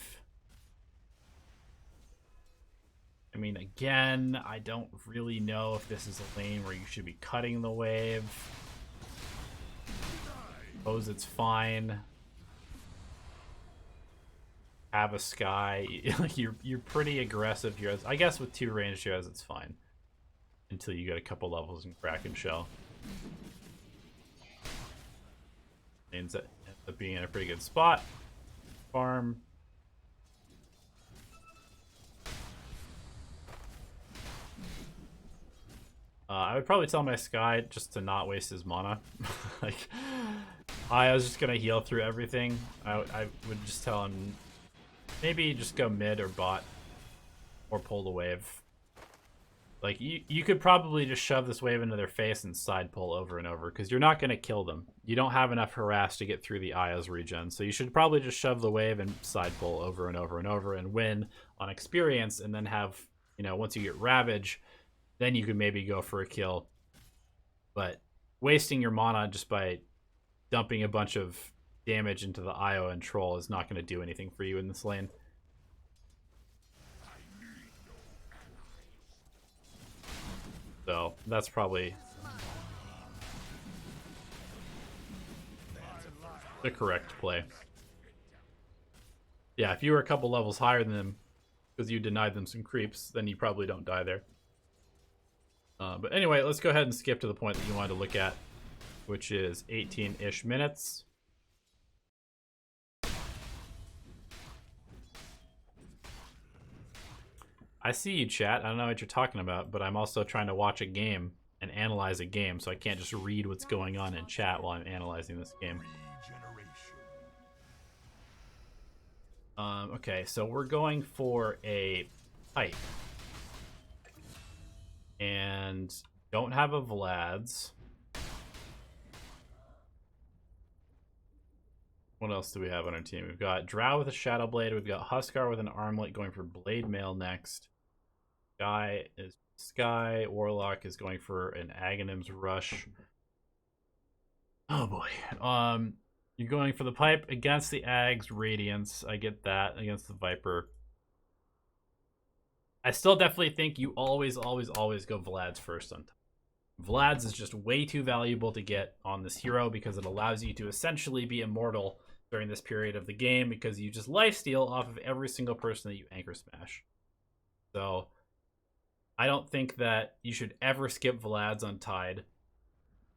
A: I mean, again, I don't really know if this is a lane where you should be cutting the wave. Suppose it's fine. Have a Sky. Like you're pretty aggressive heroes. I guess with 2 ranged heroes, it's fine. Until you get a couple levels in Kraken Shell. Ends up being in a pretty good spot. Farm. I would probably tell my Sky just to not waste his mana. Like, I was just gonna heal through everything. I would just tell him maybe just go mid or bot or pull the wave. Like, you could probably just shove this wave into their face and side pull over and over, because you're not going to kill them. You don't have enough harass to get through the Aya's regen, so you should probably just shove the wave and side pull over and over and over and win on experience, and then have, you know, once you get Ravage, then you could maybe go for a kill. But wasting your mana just by dumping a bunch of damage into the IO and Troll is not going to do anything for you in this lane. So that's probably the correct play. Yeah, if you were a couple levels higher than them because you denied them some creeps, then you probably don't die there. But anyway, let's go ahead and skip to the point that you wanted to look at, which is 18-ish minutes. I see you, chat. I don't know what you're talking about, but I'm also trying to watch a game and analyze a game, so I can't just read what's going on in chat while I'm analyzing this game. Okay, so we're going for a pipe. And don't have a Vlad's. What else do we have on our team? We've got Drow with a Shadow Blade. We've got Huskar with an Armlet going for Blade Mail next. Sky is Sky. Warlock is going for an Aghanim's Rush. Oh boy. You're going for the pipe against the Ag's Radiance. I get that. Against the Viper. I still definitely think you always go Vlad's first on top. Vlad's is just way too valuable to get on this hero because it allows you to essentially be immortal during this period of the game because you just lifesteal off of every single person that you anchor smash. So I don't think that you should ever skip Vlad's on Tide.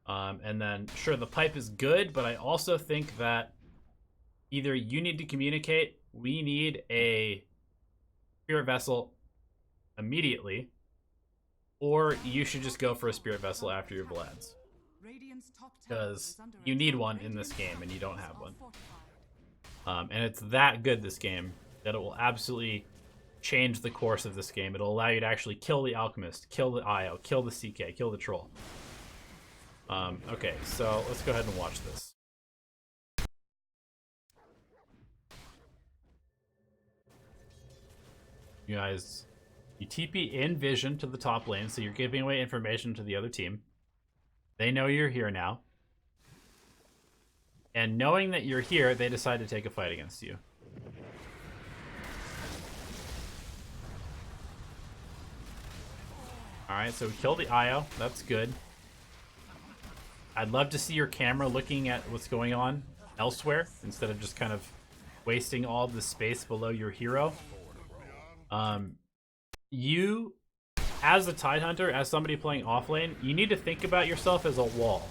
A: And then, sure, the pipe is good, but I also think that either you need to communicate, we need a Spirit Vessel immediately, or you should just go for a Spirit Vessel after your Vlad's. Because you need one in this game, and you don't have one. And it's that good, this game, that it will absolutely change the course of this game. It'll allow you to actually kill the Alchemist, kill the IO, kill the CK, kill the Troll. Okay, so let's go ahead and watch this. You guys, you TP in vision to the top lane, so you're giving away information to the other team. They know you're here now. And knowing that you're here, they decide to take a fight against you. Alright, so we killed the IO. That's good. I'd love to see your camera looking at what's going on elsewhere instead of just kind of wasting all the space below your hero. You, as a Tidehunter, as somebody playing offlane, you need to think about yourself as a wall.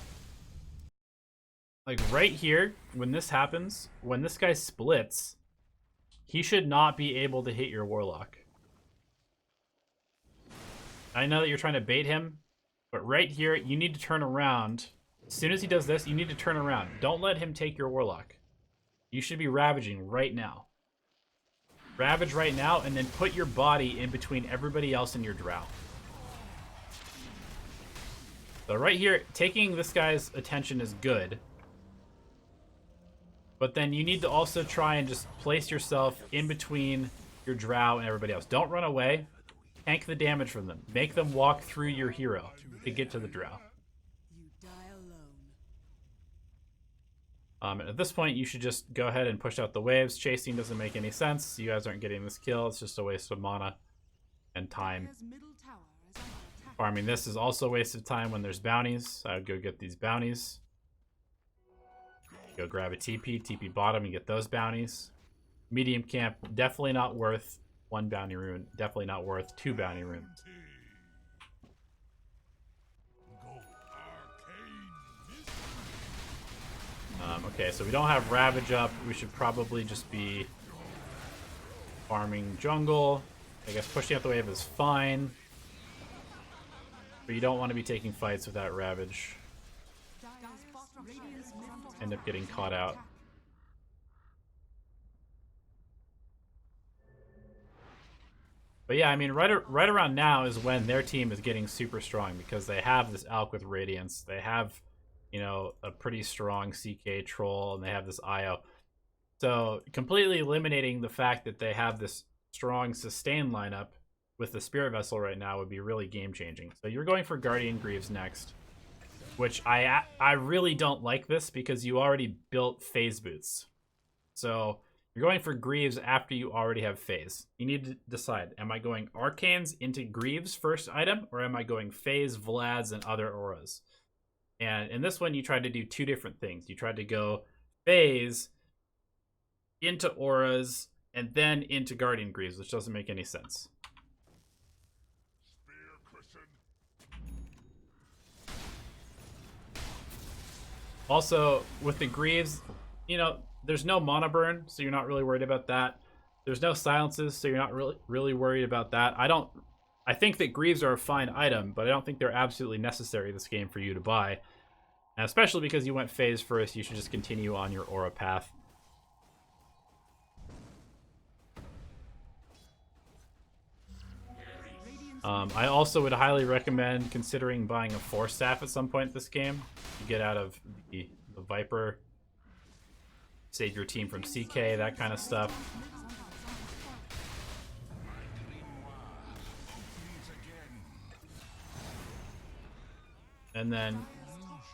A: Like right here, when this happens, when this guy splits, he should not be able to hit your Warlock. I know that you're trying to bait him, but right here, you need to turn around. As soon as he does this, you need to turn around. Don't let him take your Warlock. You should be ravaging right now. Ravage right now, and then put your body in between everybody else in your drow. So right here, taking this guy's attention is good. But then you need to also try and just place yourself in between your drow and everybody else. Don't run away. Tank the damage from them. Make them walk through your hero to get to the drow.
B: You die alone.
A: At this point, you should just go ahead and push out the waves. Chasing doesn't make any sense. You guys aren't getting this kill. It's just a waste of mana and time.
B: Dire's middle tower is under attack.
A: Farming this is also a waste of time when there's bounties. I would go get these bounties. Go grab a TP bottom and get those bounties. Medium camp, definitely not worth 1 bounty rune. Definitely not worth 2 bounty runes. Okay, so we don't have Ravage up. We should probably just be farming jungle. I guess pushing out the wave is fine. But you don't want to be taking fights without Ravage. End up getting caught out. But yeah, I mean, right around now is when their team is getting super strong because they have this Alch with Radiance. They have, you know, a pretty strong CK Troll, and they have this IO. So completely eliminating the fact that they have this strong sustain lineup with the Spirit Vessel right now would be really game-changing. So you're going for Guardian Greaves next, which I really don't like this because you already built Phase Boots. So you're going for Greaves after you already have Phase. You need to decide, am I going Arcanes into Greaves first item, or am I going Phase, Vlads, and other auras? And in this one, you tried to do 2 different things. You tried to go Phase into auras and then into Guardian Greaves, which doesn't make any sense. Also, with the Greaves, you know, there's no mana burn, so you're not really worried about that. There's no silences, so you're not really worried about that. I think that Greaves are a fine item, but I don't think they're absolutely necessary this game for you to buy. And especially because you went Phase first, you should just continue on your aura path. I also would highly recommend considering buying a Force Staff at some point this game to get out of the Viper, save your team from CK, that kind of stuff. And then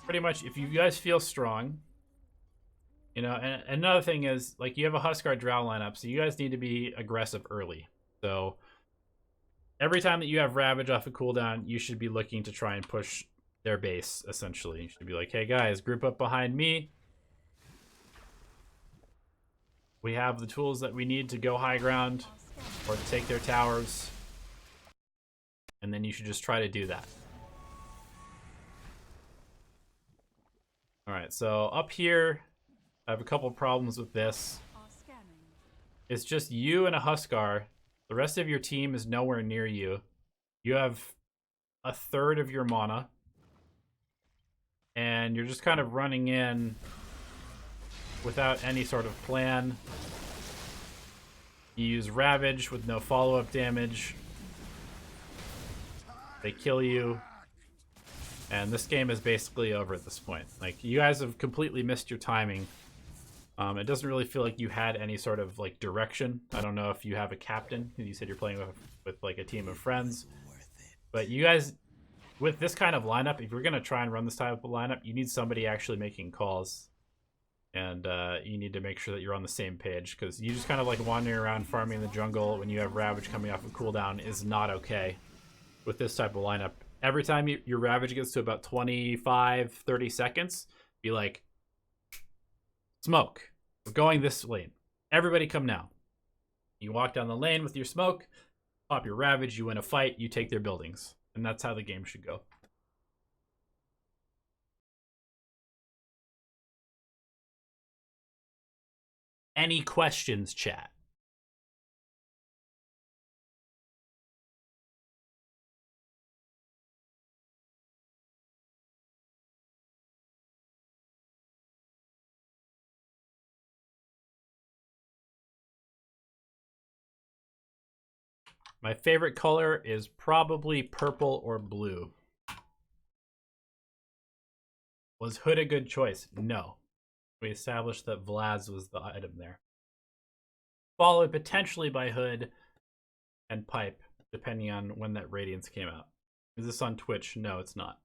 A: pretty much if you guys feel strong, you know, and another thing is, like, you have a Huskar Drow lineup, so you guys need to be aggressive early. So every time that you have Ravage off a cooldown, you should be looking to try and push their base, essentially. You should be like, hey guys, group up behind me. We have the tools that we need to go high ground or to take their towers. And then you should just try to do that. Alright, so up here, I have a couple problems with this. It's just you and a Huskar. The rest of your team is nowhere near you. You have a third of your mana. And you're just kind of running in without any sort of plan. You use Ravage with no follow-up damage. They kill you. And this game is basically over at this point. Like, you guys have completely missed your timing. It doesn't really feel like you had any sort of, like, direction. I don't know if you have a captain. You said you're playing with like, a team of friends. But you guys, with this kind of lineup, if you're going to try and run this type of lineup, you need somebody actually making calls. And you need to make sure that you're on the same page. Because you just kind of, like, wandering around farming the jungle when you have Ravage coming off a cooldown is not okay with this type of lineup. Every time your Ravage gets to about 25, 30 seconds, be like, smoke. We're going this lane. Everybody come now. You walk down the lane with your smoke, pop your Ravage, you win a fight, you take their buildings. And that's how the game should go. Any questions, chat? My favorite color is probably purple or blue. Was Hood a good choice? No. We established that Vlad's was the item there. Followed potentially by Hood and Pipe, depending on when that Radiance came out. Is this on Twitch? No, it's not.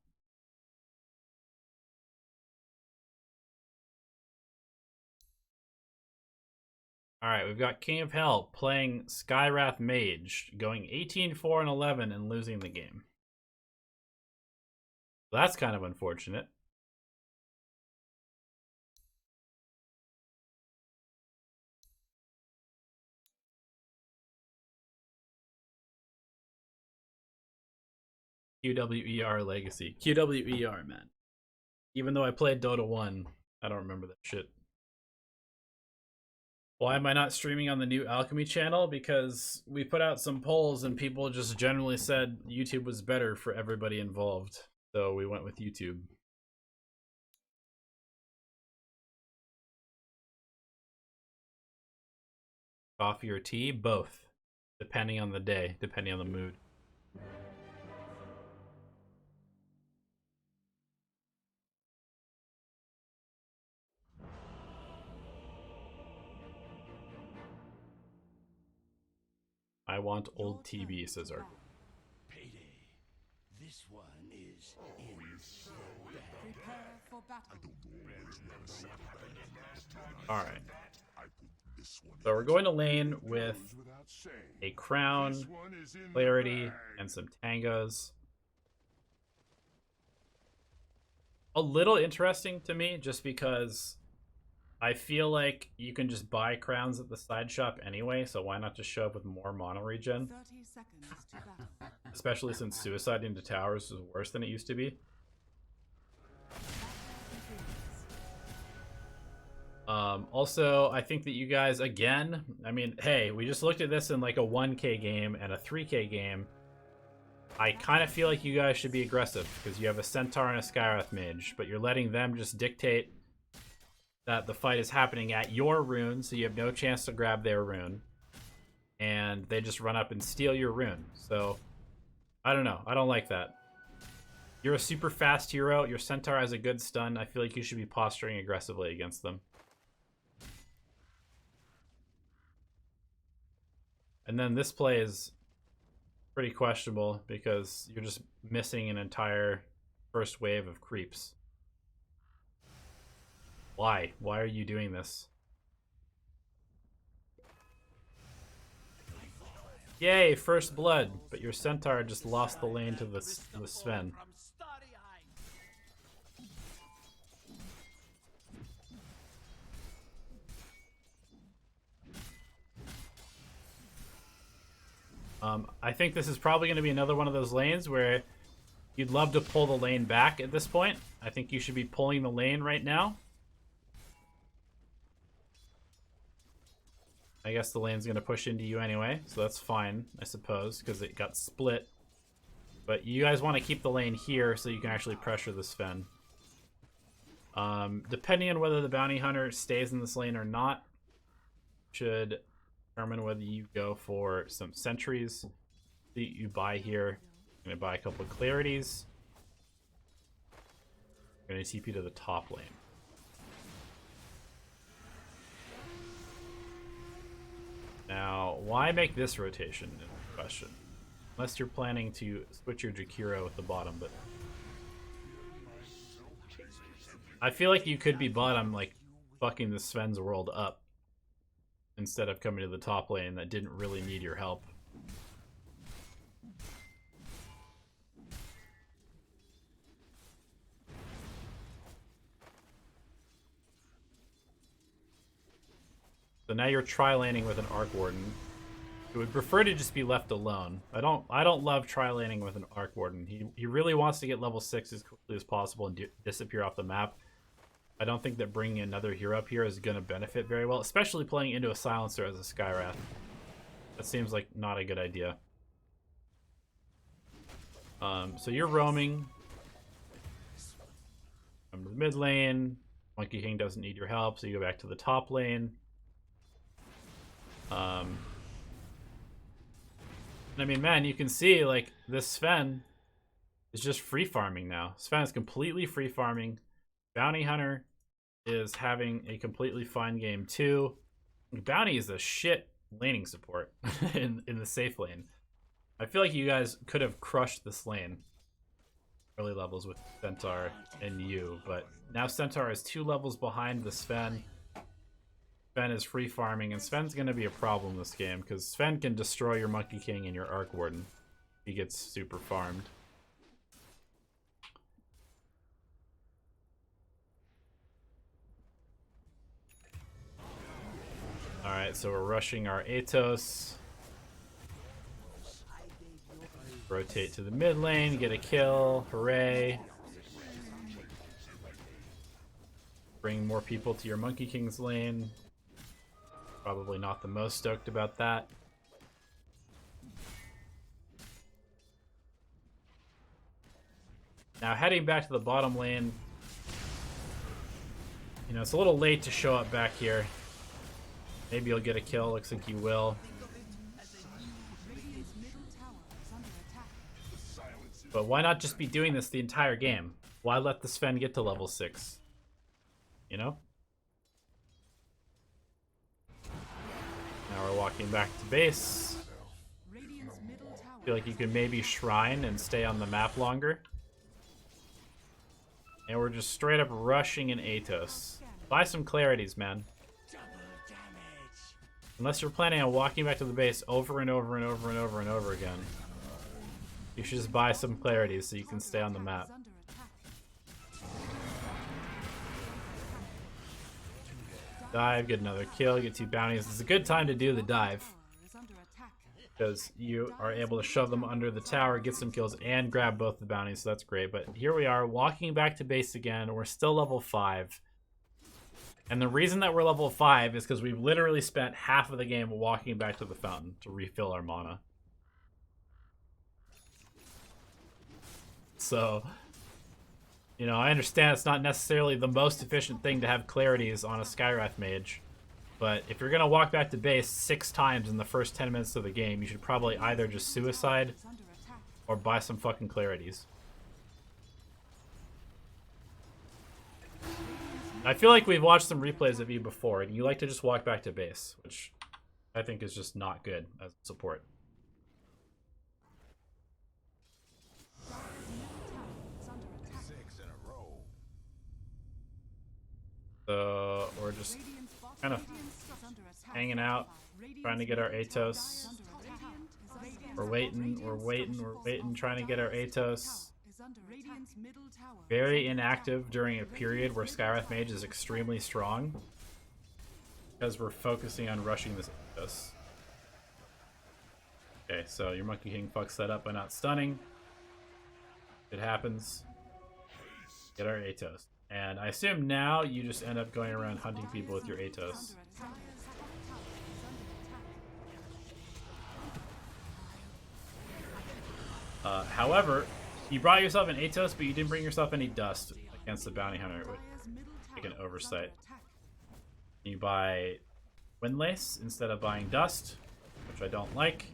A: Alright, we've got King of Hell playing Skywrath Mage, going 18-4-11 and losing the game. That's kind of unfortunate. QWER Legacy. QWER, man. Even though I played Dota 1, I don't remember that shit. Why am I not streaming on the new Alchemy channel? Because we put out some polls and people just generally said YouTube was better for everybody involved. So we went with YouTube. Coffee or tea? Both. Depending on the day, depending on the mood. I want old TB, says Ark.
C: Payday. This one is in so bad.
B: Prepare for battle.
A: Alright. So we're going to lane with a Crown, Clarity, and some Tangas. A little interesting to me, just because I feel like you can just buy crowns at the side shop anyway, so why not just show up with more mono regen?
B: 30 seconds to battle.
A: Especially since suicide into towers is worse than it used to be. Also, I think that you guys, again, I mean, hey, we just looked at this in like a 1K game and a 3K game. I kind of feel like you guys should be aggressive, because you have a Centaur and a Skywrath Mage, but you're letting them just dictate that the fight is happening at your rune, so you have no chance to grab their rune. And they just run up and steal your rune. So, I don't know. I don't like that. You're a super fast hero. Your Centaur has a good stun. I feel like you should be posturing aggressively against them. And then this play is pretty questionable because you're just missing an entire first wave of creeps. Why? Why are you doing this? Yay, first blood, but your Centaur just lost the lane to the Sven. I think this is probably going to be another one of those lanes where you'd love to pull the lane back at this point. I think you should be pulling the lane right now. I guess the lane's going to push into you anyway, so that's fine, I suppose, because it got split. But you guys want to keep the lane here so you can actually pressure the Sven. Depending on whether the Bounty Hunter stays in this lane or not, should determine whether you go for some sentries that you buy here. I'm gonna buy a couple of clarities. I'm gonna TP to the top lane. Now, why make this rotation is the question? Unless you're planning to switch your Jakiro at the bottom, but I feel like you could be bottom, like, fucking the Sven's world up instead of coming to the top lane that didn't really need your help. So now you're tri-laning with an Arc Warden. I would prefer to just be left alone. I don't love tri-laning with an Arc Warden. He really wants to get level 6 as quickly as possible and disappear off the map. I don't think that bringing another hero up here is going to benefit very well, especially playing into a Silencer as a Skywrath. That seems like not a good idea. So you're roaming. Come to the mid lane. Monkey King doesn't need your help, so you go back to the top lane. And I mean, man, you can see, like, this Sven is just free farming now. Sven is completely free farming. Bounty Hunter is having a completely fine game too. Bounty is a shit laning support in the safe lane. I feel like you guys could have crushed this lane early levels with Centaur and you, but now Centaur is 2 levels behind the Sven. Sven is free farming, and Sven's going to be a problem this game because Sven can destroy your Monkey King and your Arc Warden. He gets super farmed. Alright, so we're rushing our Atos. Rotate to the mid lane, get a kill. Hooray. Bring more people to your Monkey King's lane. Probably not the most stoked about that. Now heading back to the bottom lane. You know, it's a little late to show up back here. Maybe you'll get a kill. Looks like you will. But why not just be doing this the entire game? Why let the Sven get to level 6? You know? Now we're walking back to base. Feel like you could maybe shrine and stay on the map longer. And we're just straight up rushing in Atos. Buy some clarities, man. Unless you're planning on walking back to the base over and over and over and over and over again. You should just buy some clarities so you can stay on the map. Dive, get another kill, get 2 bounties. It's a good time to do the dive. Because you are able to shove them under the tower, get some kills, and grab both the bounties, so that's great. But here we are, walking back to base again. We're still level 5. And the reason that we're level 5 is because we've literally spent half of the game walking back to the fountain to refill our mana. So, you know, I understand it's not necessarily the most efficient thing to have clarities on a Skywrath mage. But if you're going to walk back to base 6 times in the first 10 minutes of the game, you should probably either just suicide or buy some fucking clarities. I feel like we've watched some replays of you before, and you like to just walk back to base, which I think is just not good as support. So we're just kind of hanging out, trying to get our Atos. We're waiting, trying to get our Atos. Very inactive during a period where Skywrath Mage is extremely strong. Because we're focusing on rushing this Atos. Okay, so your Monkey King fucks that up by not stunning. It happens. Get our Atos. And I assume now you just end up going around hunting people with your Atos. However, you brought yourself an Atos, but you didn't bring yourself any dust against the Bounty Hunter, which is like an oversight. You buy Windlace instead of buying dust, which I don't like.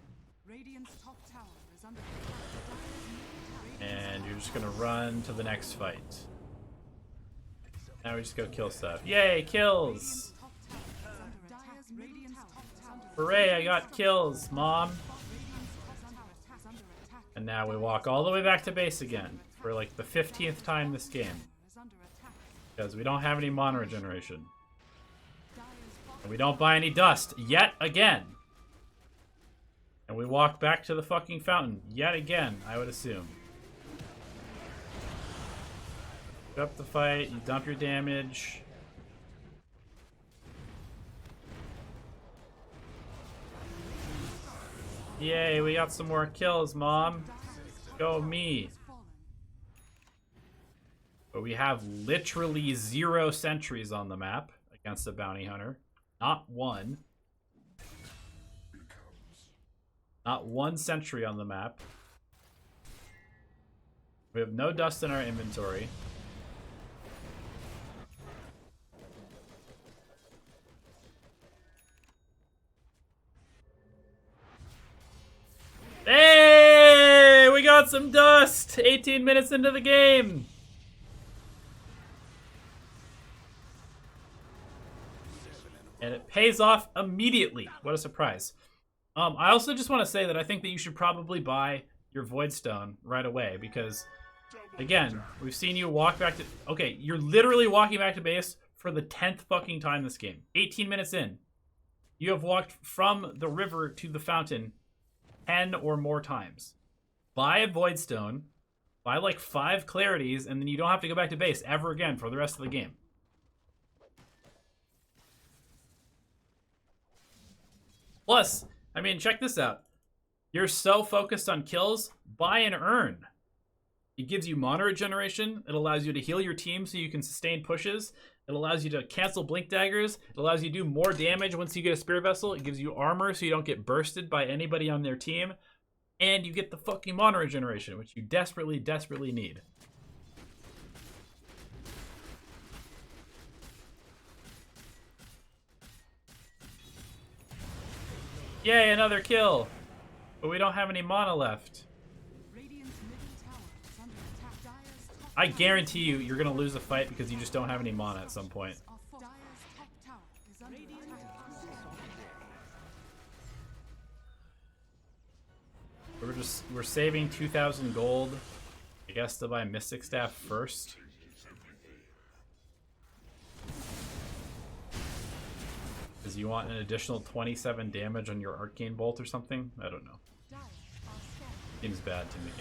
B: Radiant's top tower is under attack.
A: And you're just gonna run to the next fight. Now we just go kill stuff. Yay, kills! Hooray, I got kills, Mom! And now we walk all the way back to base again for like the 15th time this game. Because we don't have any mana regeneration. And we don't buy any dust yet again. And we walk back to the fucking fountain yet again, I would assume. Pick up the fight, you dump your damage. Yay, we got some more kills, Mom. Go me. But we have literally 0 sentries on the map against a bounty hunter. Not one. Not one sentry on the map. We have no dust in our inventory. Hey! We got some dust! 18 minutes into the game! And it pays off immediately. What a surprise. I also just want to say that I think that you should probably buy your Void Stone right away because, again, we've seen you walk back to... Okay, you're literally walking back to base for the 10th fucking time this game. 18 minutes in. You have walked from the river to the fountain 10 or more times. Buy a Void Stone, buy like 5 Clarities, and then you don't have to go back to base ever again for the rest of the game. Plus, I mean, check this out. You're so focused on kills, buy an urn. It gives you mana regeneration. It allows you to heal your team so you can sustain pushes. It allows you to cancel blink daggers. It allows you to do more damage once you get a spirit vessel. It gives you armor so you don't get bursted by anybody on their team. And you get the fucking mana regeneration, which you desperately, desperately need. Yay, another kill! But we don't have any mana left. I guarantee you, you're gonna lose a fight because you just don't have any mana at some point. We're saving 2,000 gold, I guess, to buy Mystic Staff first. Because you want an additional 27 damage on your Arcane Bolt or something? I don't know. Seems bad to me.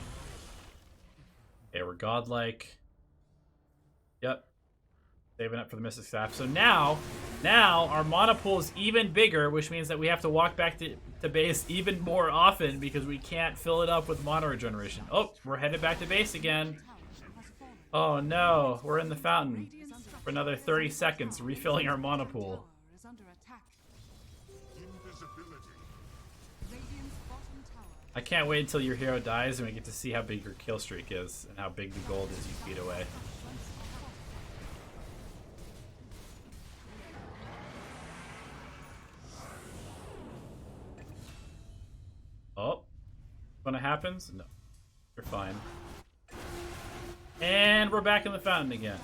A: Okay, we're godlike. Yep. Saving up for the Mystic Staff. So now our mana pool is even bigger, which means that we have to walk back to base even more often because we can't fill it up with mana regeneration. Oh, we're headed back to base again. Oh no, we're in the fountain for another 30 seconds, refilling our mana pool. I can't wait until your hero dies and we get to see how big your kill streak is and how big the gold is you feed away. Oh, when it happens? No, you're fine. And we're back in the fountain again.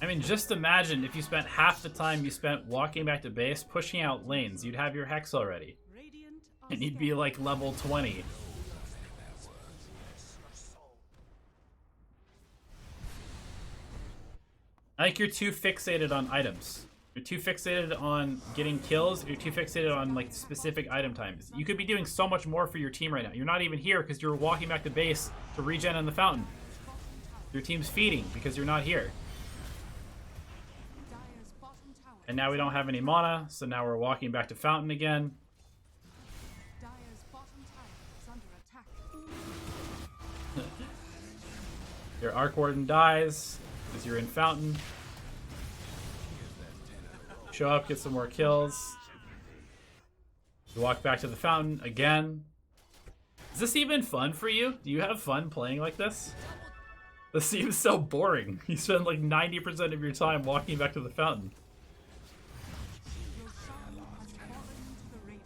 A: I mean, just imagine if you spent half the time you spent walking back to base, pushing out lanes. You'd have your Hex already. And you'd be like level 20. I think you're too fixated on items. You're too fixated on getting kills. You're too fixated on like specific item times. You could be doing so much more for your team right now. You're not even here because you're walking back to base to regen in the fountain. Your team's feeding because you're not here. And now we don't have any mana, so now we're walking back to fountain again. Your Arc Warden dies because you're in Fountain. Show up, get some more kills. You walk back to the Fountain again. Is this even fun for you? Do you have fun playing like this? This seems so boring. You spend like 90% of your time walking back to the Fountain.
B: Your shadow has fallen to the radiant.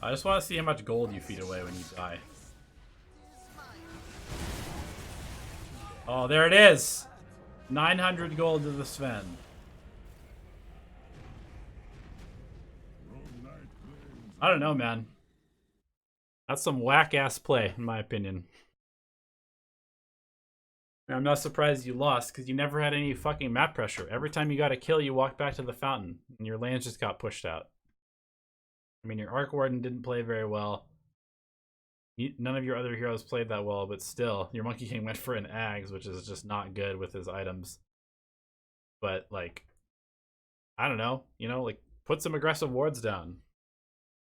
A: I just want to see how much gold you feed away when you die. Oh, there it is! 900 gold to the Sven. I don't know, man. That's some whack-ass play, in my opinion. And I'm not surprised you lost, because you never had any fucking map pressure. Every time you got a kill, you walked back to the Fountain, and your lands just got pushed out. I mean, your Arc Warden didn't play very well. None of your other heroes played that well, but still, your Monkey King went for an Ags, which is just not good with his items. But, like, I don't know, you know, like, put some aggressive wards down.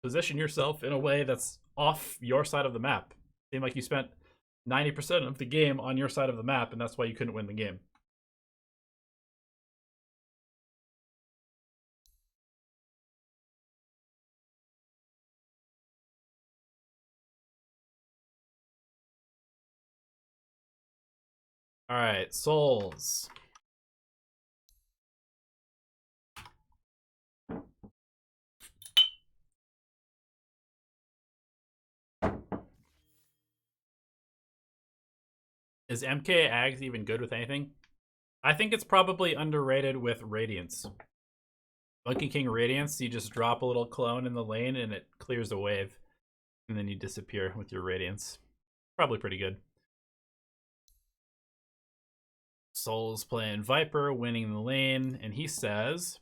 A: Position yourself in a way that's off your side of the map. Seemed like you spent 90% of the game on your side of the map, and that's why you couldn't win the game. Alright, souls. Is MK Ags even good with anything? I think it's probably underrated with Radiance. Monkey King Radiance, you just drop a little clone in the lane and it clears the wave. And then you disappear with your Radiance. Probably pretty good. Soul's playing Viper, winning the lane, and he says,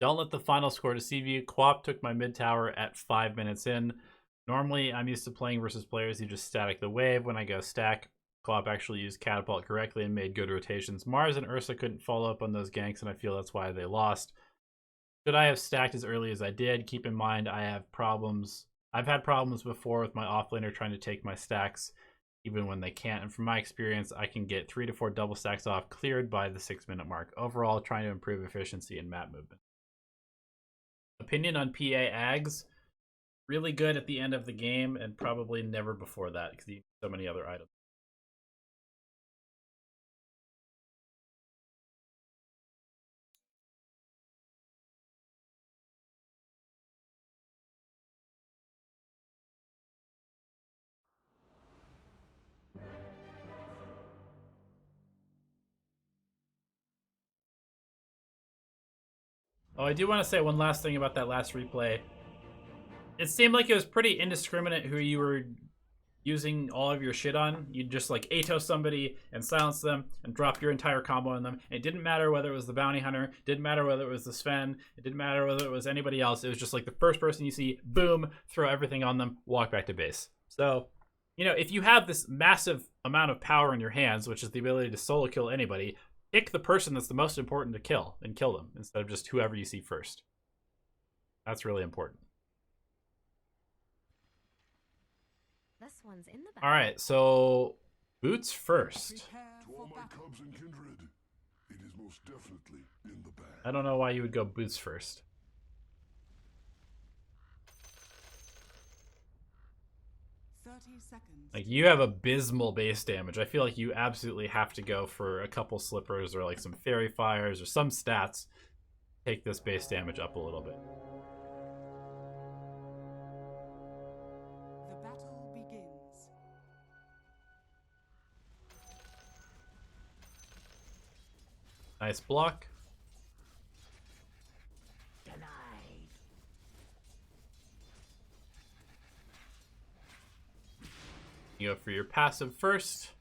A: don't let the final score deceive you. Quap took my mid tower at 5 minutes in. Normally, I'm used to playing versus players who just static the wave when I go stack. Quap actually used Catapult correctly and made good rotations. Mars and Ursa couldn't follow up on those ganks, and I feel that's why they lost. Should I have stacked as early as I did? Keep in mind, I have problems. I've had problems before with my offlaner trying to take my stacks, even when they can't. And from my experience, I can get 3 to 4 double stacks off cleared by the 6-minute mark. Overall, trying to improve efficiency and map movement. Opinion on PA Ags. Really good at the end of the game, and probably never before that, because you need so many other items. Oh, I do want to say one last thing about that last replay. It seemed like it was pretty indiscriminate who you were using all of your shit on. You'd just like ATO somebody and silence them and drop your entire combo on them. It didn't matter whether it was the bounty hunter, didn't matter whether it was the Sven, it didn't matter whether it was anybody else. It was just like the first person you see, boom, throw everything on them, walk back to base. So, you know, if you have this massive amount of power in your hands, which is the ability to solo kill anybody, pick the person that's the most important to kill and kill them instead of just whoever you see first. That's really important.
D: This one's in the back.
A: All right, so boots first.
B: Prepare
E: To
B: for
E: all my
B: battle.
E: cubs and kindred, it is most definitely in the bag.
A: I don't know why you would go boots first.
B: 30 seconds.
A: Like, you have abysmal base damage. I feel like you absolutely have to go for a couple slippers or like some fairy fires or some stats. Take this base damage up a little bit.
B: The battle begins.
A: Nice block. You go for your passive first,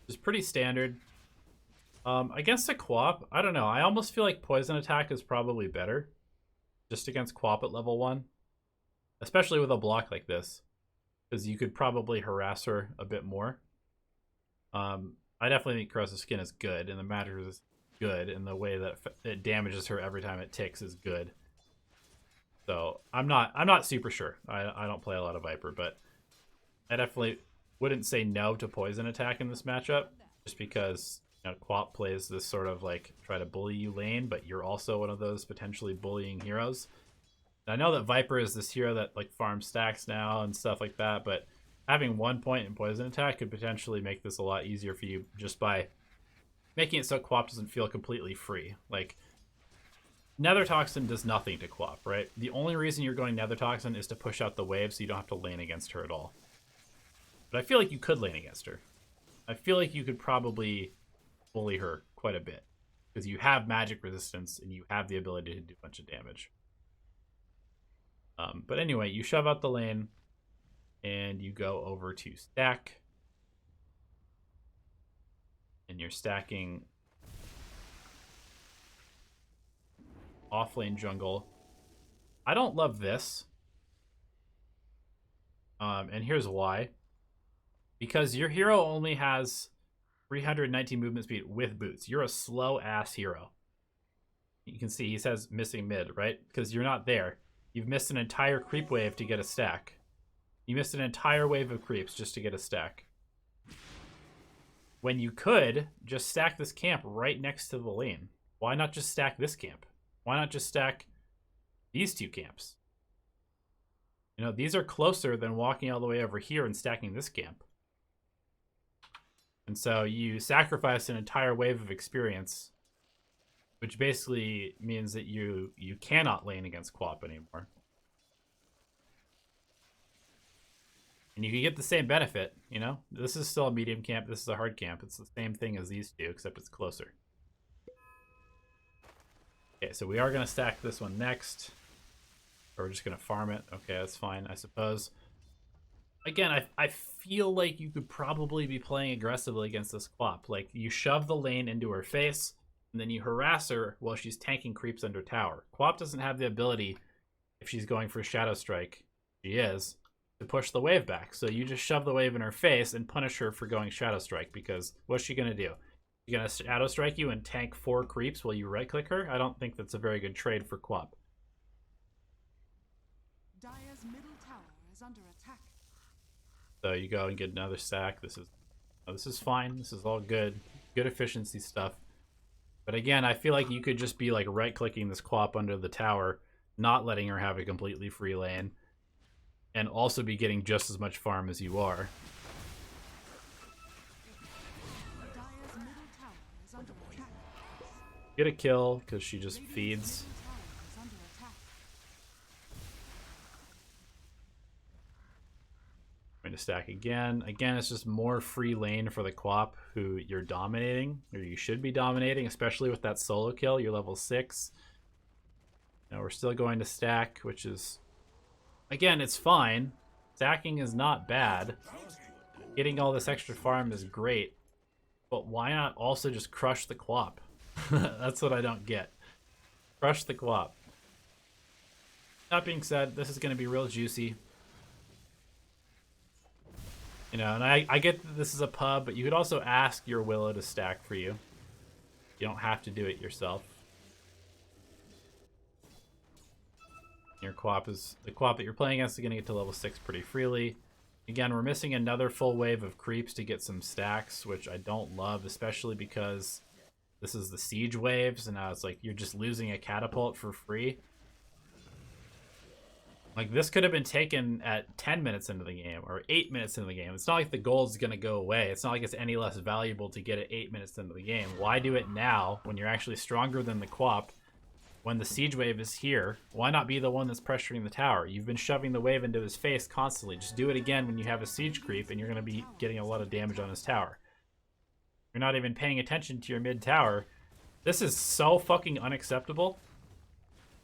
A: which is pretty standard. Against a Quap, I don't know. I almost feel like poison attack is probably better, just against Quap at level 1, especially with a block like this, because you could probably harass her a bit more. I definitely think Corrosive Skin is good, and the Magic is good, and the way that it damages her every time it ticks is good. So I'm not super sure. I don't play a lot of Viper, but I definitely wouldn't say no to poison attack in this matchup, just because Quap plays this sort of like try to bully you lane, but you're also one of those potentially bullying heroes. And I know that Viper is this hero that like farms stacks now and stuff like that, but having 1 point in poison attack could potentially make this a lot easier for you just by making it so Quap doesn't feel completely free. Like, Nether Toxin does nothing to Quap, right? The only reason you're going Nether Toxin is to push out the wave so you don't have to lane against her at all. But I feel like you could lane against her. I feel like you could probably bully her quite a bit because you have magic resistance and you have the ability to do a bunch of damage. But anyway, you shove out the lane and you go over to stack, and you're stacking off lane jungle. I don't love this, and here's why. Because your hero only has 319 movement speed with boots. You're a slow ass hero. You can see he says missing mid, right? Because you're not there. You've missed an entire creep wave to get a stack. You missed an entire wave of creeps just to get a stack. When you could just stack this camp right next to the lane. Why not just stack this camp? Why not just stack these two camps? You know, these are closer than walking all the way over here and stacking this camp. And so you sacrifice an entire wave of experience, which basically means that you cannot lane against Quap anymore. And you can get the same benefit, you know? This is still a medium camp, this is a hard camp. It's the same thing as these two, except it's closer. Okay, so we are going to stack this one next. Or we're just going to farm it. Okay, that's fine, I suppose. Again, I feel like you could probably be playing aggressively against this Quap. Like, you shove the lane into her face, and then you harass her while she's tanking creeps under tower. Quap doesn't have the ability, if she's going for Shadow Strike, she is, to push the wave back. So you just shove the wave in her face and punish her for going Shadow Strike, because what's she going to do? She's going to Shadow Strike you and tank 4 creeps while you right-click her? I don't think that's a very good trade for Quap.
B: Dire's middle tower is under attack.
A: So you go and get another stack. This is fine. This is all good. Good efficiency stuff. But again, I feel like you could just be like right-clicking this Quap under the tower, not letting her have a completely free lane, and also be getting just as much farm as you are.
B: Dire's middle tower is under attack.
A: Get a kill because she just feeds.
B: Middle tower is under attack.
A: Going to stack again. Again, it's just more free lane for the Quap who you're dominating, or you should be dominating, especially with that solo kill. You're level 6. Now we're still going to stack, which is, again, it's fine. Stacking is not bad. Getting all this extra farm is great. But why not also just crush the Quap? That's what I don't get. Crush the Quap. That being said, this is going to be real juicy. You know, and I get that this is a pub, but you could also ask your Willow to stack for you. You don't have to do it yourself. Your Quap is, the Quap that you're playing against is going to get to level 6 pretty freely. Again, we're missing another full wave of creeps to get some stacks, which I don't love, especially because this is the siege waves, and now it's like you're just losing a catapult for free. Like, this could have been taken at 10 minutes into the game, or 8 minutes into the game. It's not like the gold is going to go away. It's not like it's any less valuable to get it 8 minutes into the game. Why do it now, when you're actually stronger than the Quap, when the siege wave is here? Why not be the one that's pressuring the tower? You've been shoving the wave into his face constantly. Just do it again when you have a siege creep, and you're going to be getting a lot of damage on his tower. You're not even paying attention to your mid tower. This is so fucking unacceptable.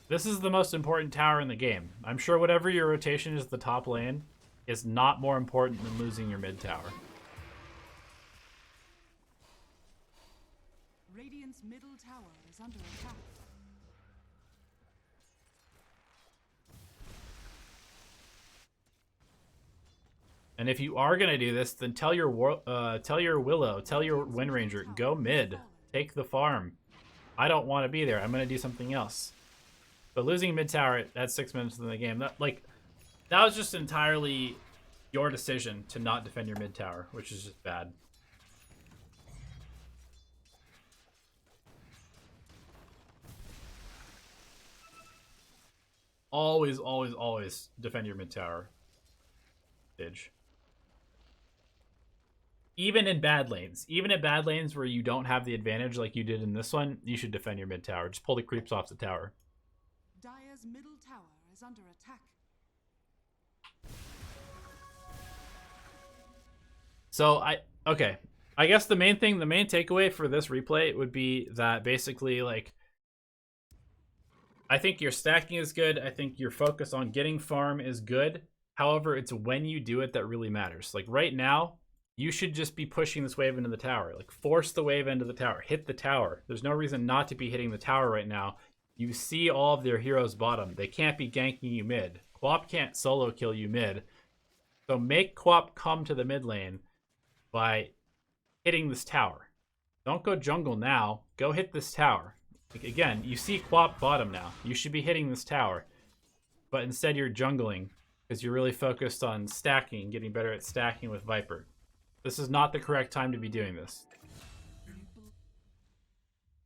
A: This is the most important tower in the game. I'm sure whatever your rotation is at the top lane is not more important than losing your mid tower.
B: Radiant's middle tower is under attack.
A: And if you are gonna do this, then tell your Willow, tell your Wind Ranger, go mid, take the farm. I don't want to be there. I'm gonna do something else. But losing mid tower at 6 minutes in the game, that was just entirely your decision to not defend your mid tower, which is just bad. Always, always, always defend your mid tower. Even in bad lanes. Even in bad lanes where you don't have the advantage like you did in this one, you should defend your mid tower. Just pull the creeps off the tower.
B: Dire's middle tower is under attack.
A: So okay. I guess the main takeaway for this replay would be that basically, like, I think your stacking is good. I think your focus on getting farm is good. However, it's when you do it that really matters. Like right now, you should just be pushing this wave into the tower. Like force the wave into the tower. Hit the tower. There's no reason not to be hitting the tower right now. You see all of their heroes bottom. They can't be ganking you mid. Quap can't solo kill you mid. So make Quap come to the mid lane by hitting this tower. Don't go jungle now. Go hit this tower. Like, again, you see Quap bottom now. You should be hitting this tower. But instead you're jungling because you're really focused on stacking, getting better at stacking with Viper. This is not the correct time to be doing this.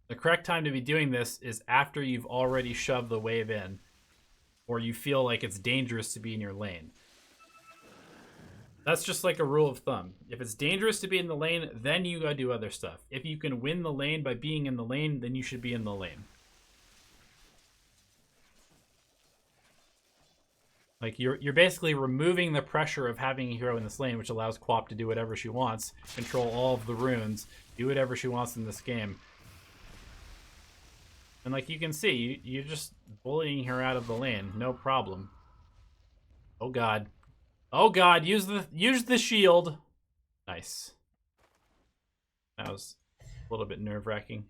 A: The correct time to be doing this is after you've already shoved the wave in, or you feel like it's dangerous to be in your lane. That's just like a rule of thumb. If it's dangerous to be in the lane, then you gotta do other stuff. If you can win the lane by being in the lane, then you should be in the lane. Like you're basically removing the pressure of having a hero in this lane, which allows Quap to do whatever she wants, control all of the runes, do whatever she wants in this game. And like you can see, you're just bullying her out of the lane, no problem. Oh god. Oh god, use the shield. Nice. That was a little bit nerve-wracking.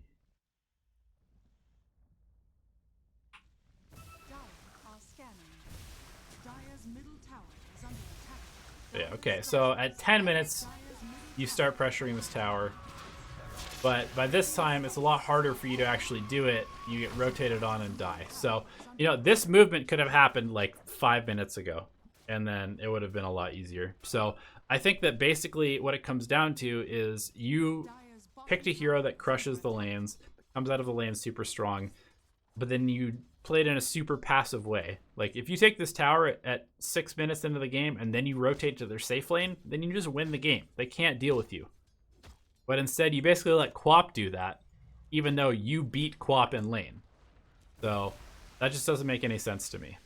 A: Yeah, okay, so at 10 minutes, you start pressuring this tower. But by this time, it's a lot harder for you to actually do it. You get rotated on and die. So, you know, this movement could have happened like 5 minutes ago. And then it would have been a lot easier. So I think that basically what it comes down to is you picked a hero that crushes the lanes, comes out of the lane super strong, but then you played in a super passive way. Like if you take this tower at 6 minutes into the game and then you rotate to their safe lane, then you just win the game. They can't deal with you. But instead you basically let Quap do that, even though you beat Quap in lane. So that just doesn't make any sense to me.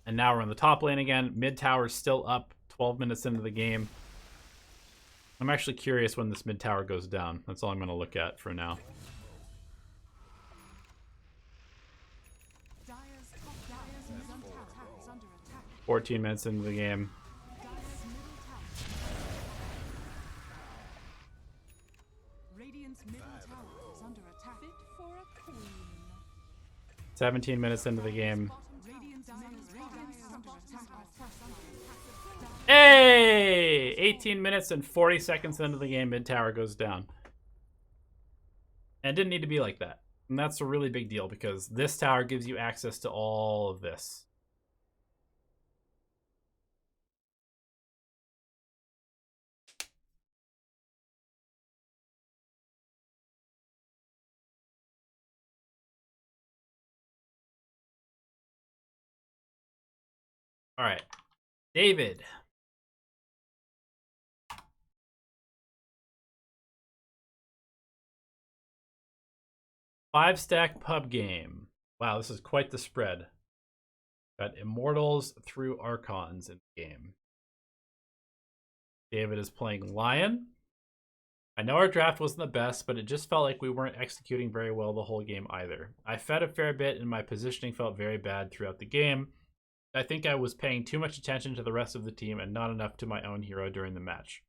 A: And now we're in the top lane again. Mid tower's still up 12 minutes into the game. I'm actually curious when this mid tower goes down. That's all I'm going to look at for now. 14 minutes into the game.
B: Radiant's middle tower is under attack. Fit for a queen.
A: 17 minutes into the game. Hey! 18 minutes and 40 seconds into the game, mid tower goes down. And it didn't need to be like that. And that's a really big deal because this tower gives you access to all of this. All right, David. Five-stack pub game. Wow, this is quite the spread. Got Immortals through Archons in the game. David is playing Lion. I know our draft wasn't the best, but it just felt like we weren't executing very well the whole game either. I fed a fair bit and my positioning felt very bad throughout the game. I think I was paying too much attention to the rest of the team and not enough to my own hero during the match.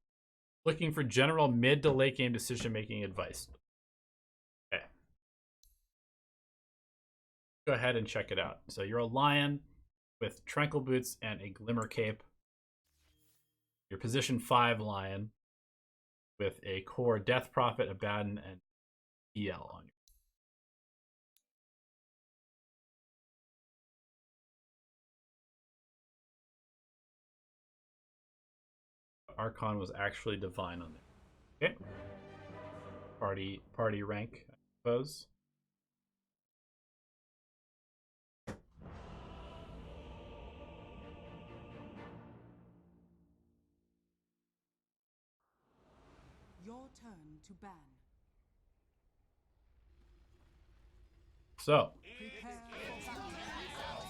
A: Looking for general mid to late game decision-making advice. Okay. Go ahead and check it out. So you're a Lion with Tranquil Boots and a Glimmer Cape. Your position 5 Lion with a core Death Prophet, Abaddon, and EL on you. Archon was actually divine on it. Okay. Party rank, I suppose.
B: Your turn to ban.
A: So,
B: Prepare for battle.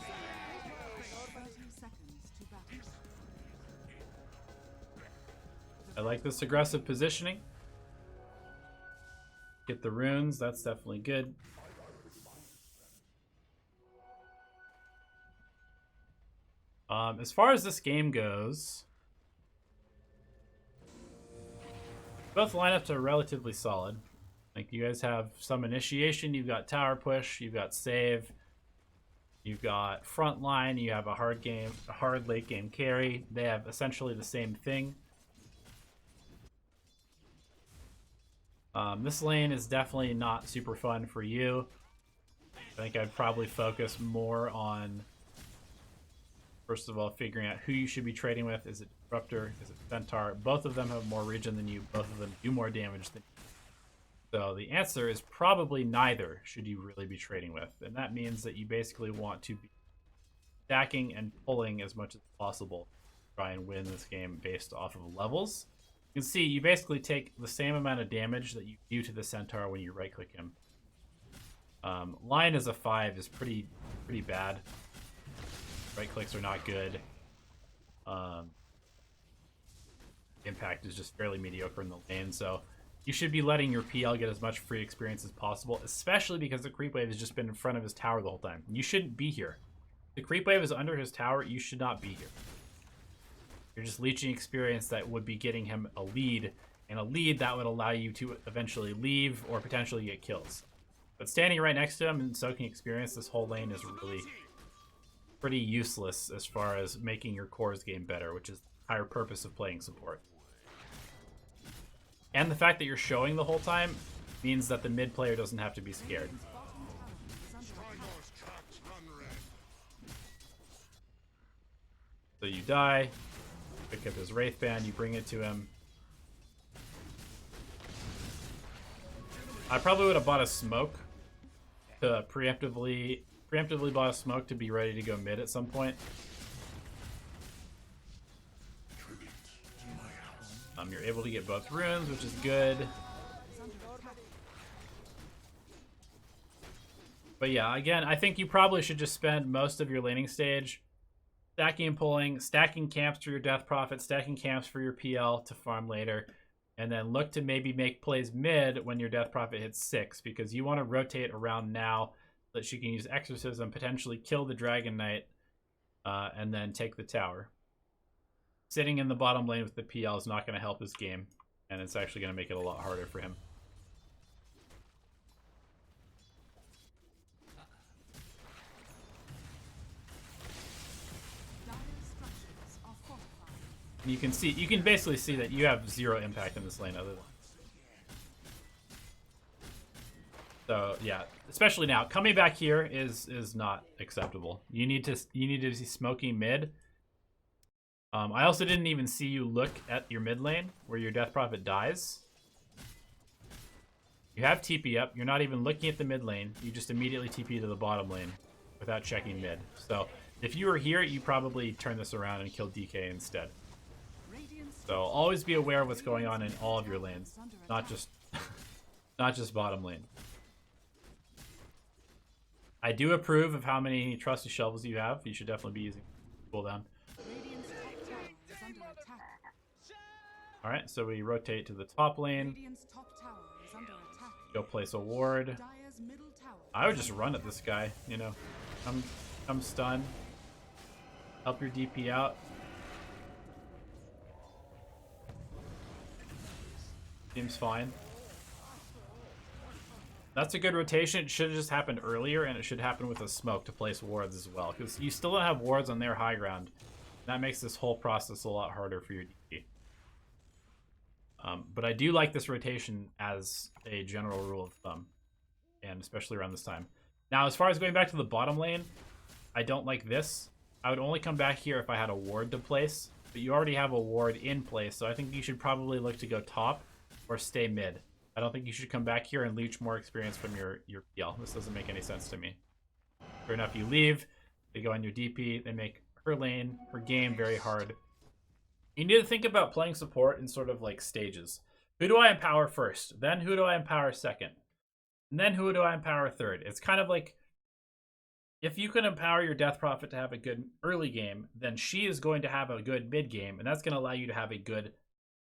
B: 30 seconds to battle.
A: I like this aggressive positioning. Get the runes, that's definitely good. As far as this game goes, both lineups are relatively solid. Like, you guys have some initiation, you've got tower push, you've got save, you've got front line, you have a hard late game carry. They have essentially the same thing. This lane is definitely not super fun for you. I think I'd probably focus more on, first of all, figuring out who you should be trading with. Is it Disruptor? Is it Centaur? Both of them have more regen than you. Both of them do more damage than you. So the answer is probably neither should you really be trading with. And that means that you basically want to be stacking and pulling as much as possible to try and win this game based off of levels. You can see you basically take the same amount of damage that you do to the Centaur when you right-click him. Line as a 5 is pretty bad. Right clicks are not good. Impact is just fairly mediocre in the lane, so you should be letting your PL get as much free experience as possible, especially because the creep wave has just been in front of his tower the whole time. You shouldn't be here. The creep wave is under his tower, you should not be here. You're just leeching experience that would be getting him a lead, and a lead that would allow you to eventually leave or potentially get kills. But standing right next to him and soaking experience, this whole lane is really pretty useless as far as making your cores game better, which is the entire purpose of playing support. And the fact that you're showing the whole time means that the mid player doesn't have to be scared. So you die, pick up his Wraith Band, you bring it to him. I probably would have bought a smoke to preemptively bought a smoke to be ready to go mid at some point. You're able to get both runes, which is good. But yeah, again, I think you probably should just spend most of your laning stage stacking and pulling, stacking camps for your Death Prophet, stacking camps for your PL to farm later, and then look to maybe make plays mid when your Death Prophet hits 6, because you want to rotate around now so that she can use Exorcism, potentially kill the Dragon Knight, and then take the tower. Sitting in the bottom lane with the PL is not going to help his game, and it's actually going to make it a lot harder for him. You can basically see that you have 0 impact in this lane other than. So yeah, especially now, coming back here is not acceptable. You need to be smoking mid. I also didn't even see you look at your mid lane where your Death Prophet dies. You have TP up. You're not even looking at the mid lane. You just immediately TP to the bottom lane without checking mid. So if you were here, you probably turn this around and kill DK instead. So always be aware of what's going on in all of your lanes, not just not just bottom lane. I do approve of how many trusty shovels you have. You should definitely be using cooldown. Alright, so we rotate to the top lane. Go place a ward. I would just run at this guy, you know. Come stun. Help your DP out. Seems fine. That's a good rotation. It should have just happened earlier, and it should happen with a smoke to place wards as well, because you still don't have wards on their high ground. That makes this whole process a lot harder for your DP. But I do like this rotation as a general rule of thumb, and especially around this time. Now, as far as going back to the bottom lane, I don't like this. I would only come back here if I had a ward to place, but you already have a ward in place, so I think you should probably look to go top or stay mid. I don't think you should come back here and leech more experience from your PL. This doesn't make any sense to me. Sure enough, you leave, they go on your DP, they make her lane, her game very hard. You need to think about playing support in sort of like stages. Who do I empower first? Then who do I empower second? And then who do I empower third? It's kind of like, if you can empower your Death Prophet to have a good early game, then she is going to have a good mid game, and that's going to allow you to have a good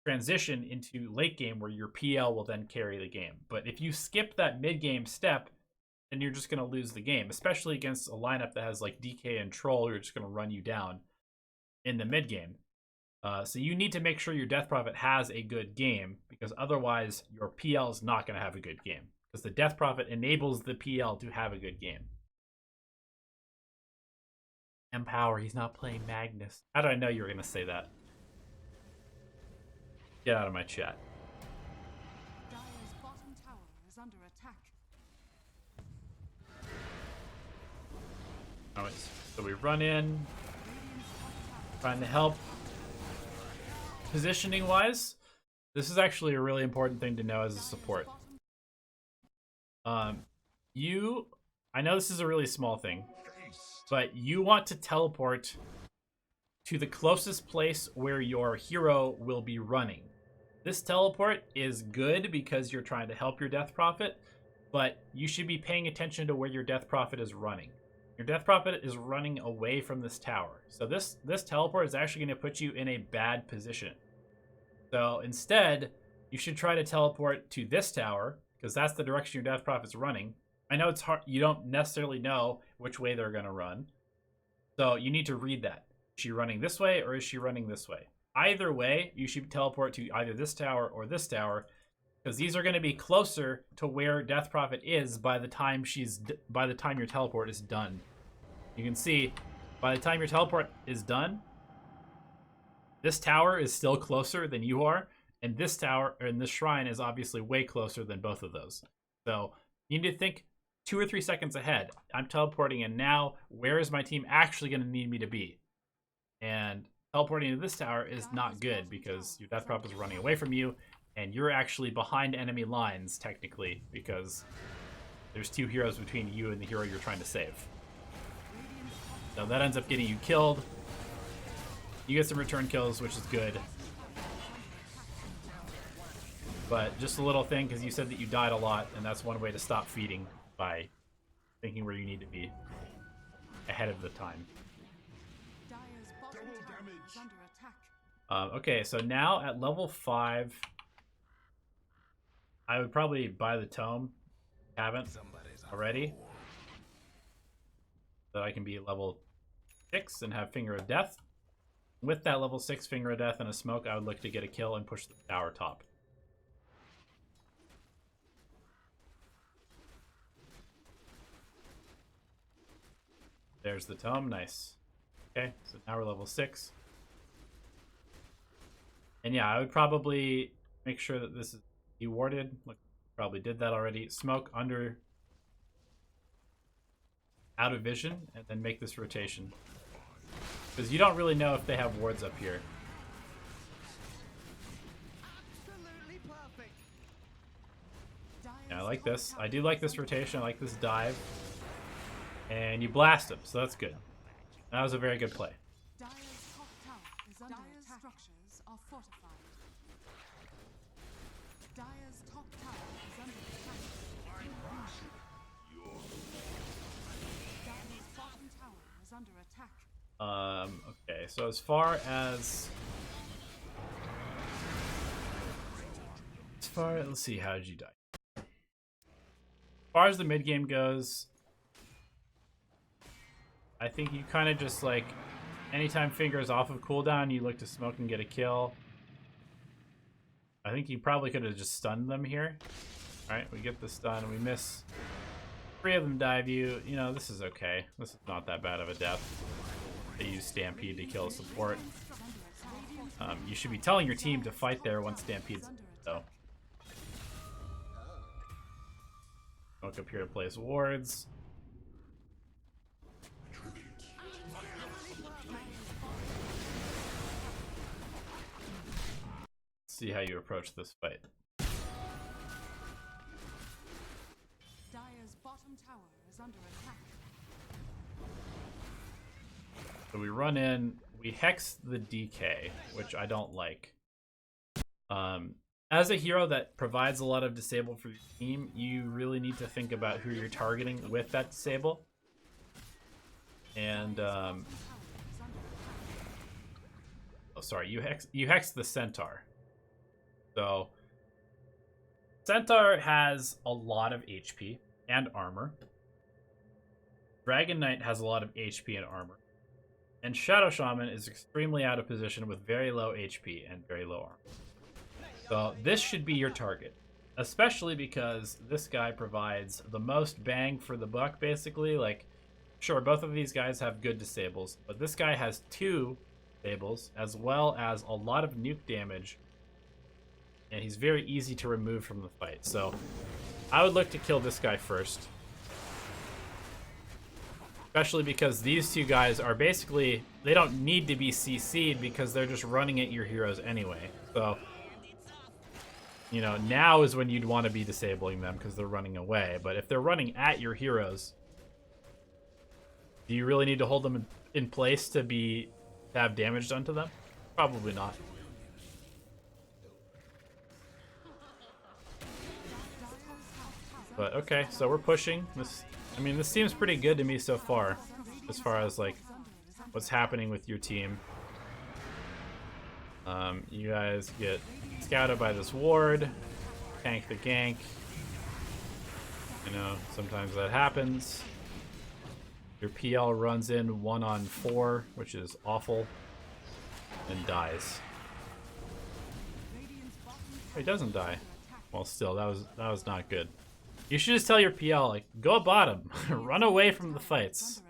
A: transition into late game where your PL will then carry the game. But if you skip that mid game step, then you're just going to lose the game, especially against a lineup that has like DK and Troll, who are just going to run you down in the mid game. So you need to make sure your Death Prophet has a good game, because otherwise your PL is not going to have a good game, because the Death Prophet enables the PL to have a good game. Empower, he's not playing Magnus. How did I know you were going to say that? Get out of my chat.
B: Dire's bottom tower is under attack.
A: Alright, so we run in,
B: Radiant's top tower
A: trying to help. Positioning wise, this is actually a really important thing to know as a support. I know this is a really small thing, but you want to teleport to the closest place where your hero will be running. This teleport is good because you're trying to help your Death Prophet, but you should be paying attention to where your Death Prophet is running. Your Death Prophet is running away from this tower. So this teleport is actually going to put you in a bad position. So instead, you should try to teleport to this tower, because that's the direction your Death Prophet's running. I know it's hard, you don't necessarily know which way they're going to run. So you need to read that. Is she running this way or is she running this way? Either way, you should teleport to either this tower or this tower, because these are going to be closer to where Death Prophet is by the time your teleport is done. You can see, by the time your teleport is done, this tower is still closer than you are, and this tower, and this shrine, is obviously way closer than both of those. So you need to think 2 or 3 seconds ahead. I'm teleporting in now. Where is my team actually going to need me to be? And teleporting to this tower is not good, because your Death Prophet is running away from you, and you're actually behind enemy lines, technically, because there's 2 heroes between you and the hero you're trying to save. So that ends up getting you killed. You get some return kills, which is good. But just a little thing, because you said that you died a lot, and that's one way to stop feeding, by thinking where you need to be ahead of the time.
B: Dire's bottom tower is under attack.
A: Okay, so now at level 5, I would probably buy the tome. Haven't already. So I can be level 6 and have Finger of Death. With that level 6 Finger of Death and a smoke, I would look to get a kill and push the tower top. There's the tome, nice. Okay, so now we're level 6. And yeah, I would probably make sure that this is dewarded. Look, probably did that already. Smoke under, out of vision, and then make this rotation. Because you don't really know if they have wards up here. Yeah, I like this. I do like this rotation. I like this dive. And you blast him, so that's good. That was a very good play.
B: Dire's top tower is under attack. Structures are fortified. Dire's top tower is under attack. Dire's bottom tower is under attack.
A: Okay, so as far as let's see, how did you die? As far as the mid game goes, I think you kind of just like, anytime Finger is off of cooldown, you look to smoke and get a kill. I think you probably could have just stunned them here. Alright, we get the stun, we miss. 3 of them dive you. You know, this is okay. This is not that bad of a death. They use Stampede to kill a support. You should be telling your team to fight there once Stampede's so. Smoke up here to place wards. see how you approach this fight.
B: Dire's bottom tower is under attack.
A: So we run in, we hex the DK, which I don't like. As a hero that provides a lot of disable for your team, you really need to think about who you're targeting with that disable. And oh, sorry, you hex the Centaur. So Centaur has a lot of HP and armor. Dragon Knight has a lot of HP and armor. And Shadow Shaman is extremely out of position with very low HP and very low armor. So this should be your target, especially because this guy provides the most bang for the buck, basically. Like, sure, both of these guys have good disables, but this guy has 2 disables as well as a lot of nuke damage, and he's very easy to remove from the fight. So I would look to kill this guy first, especially because these 2 guys are basically, they don't need to be CC'd because they're just running at your heroes anyway. So, you know, now is when you'd want to be disabling them because they're running away. But if they're running at your heroes, do you really need to hold them in place to have damage done to them? Probably not. But okay, so we're pushing this. I mean, this seems pretty good to me so far, as far as like what's happening with your team. You guys get scouted by this ward, tank the gank. You know, sometimes that happens. Your PL runs in 1-on-4, which is awful, and dies. He doesn't die. Well, still, that was not good. You should just tell your PL, like, go bottom, run away from the fights.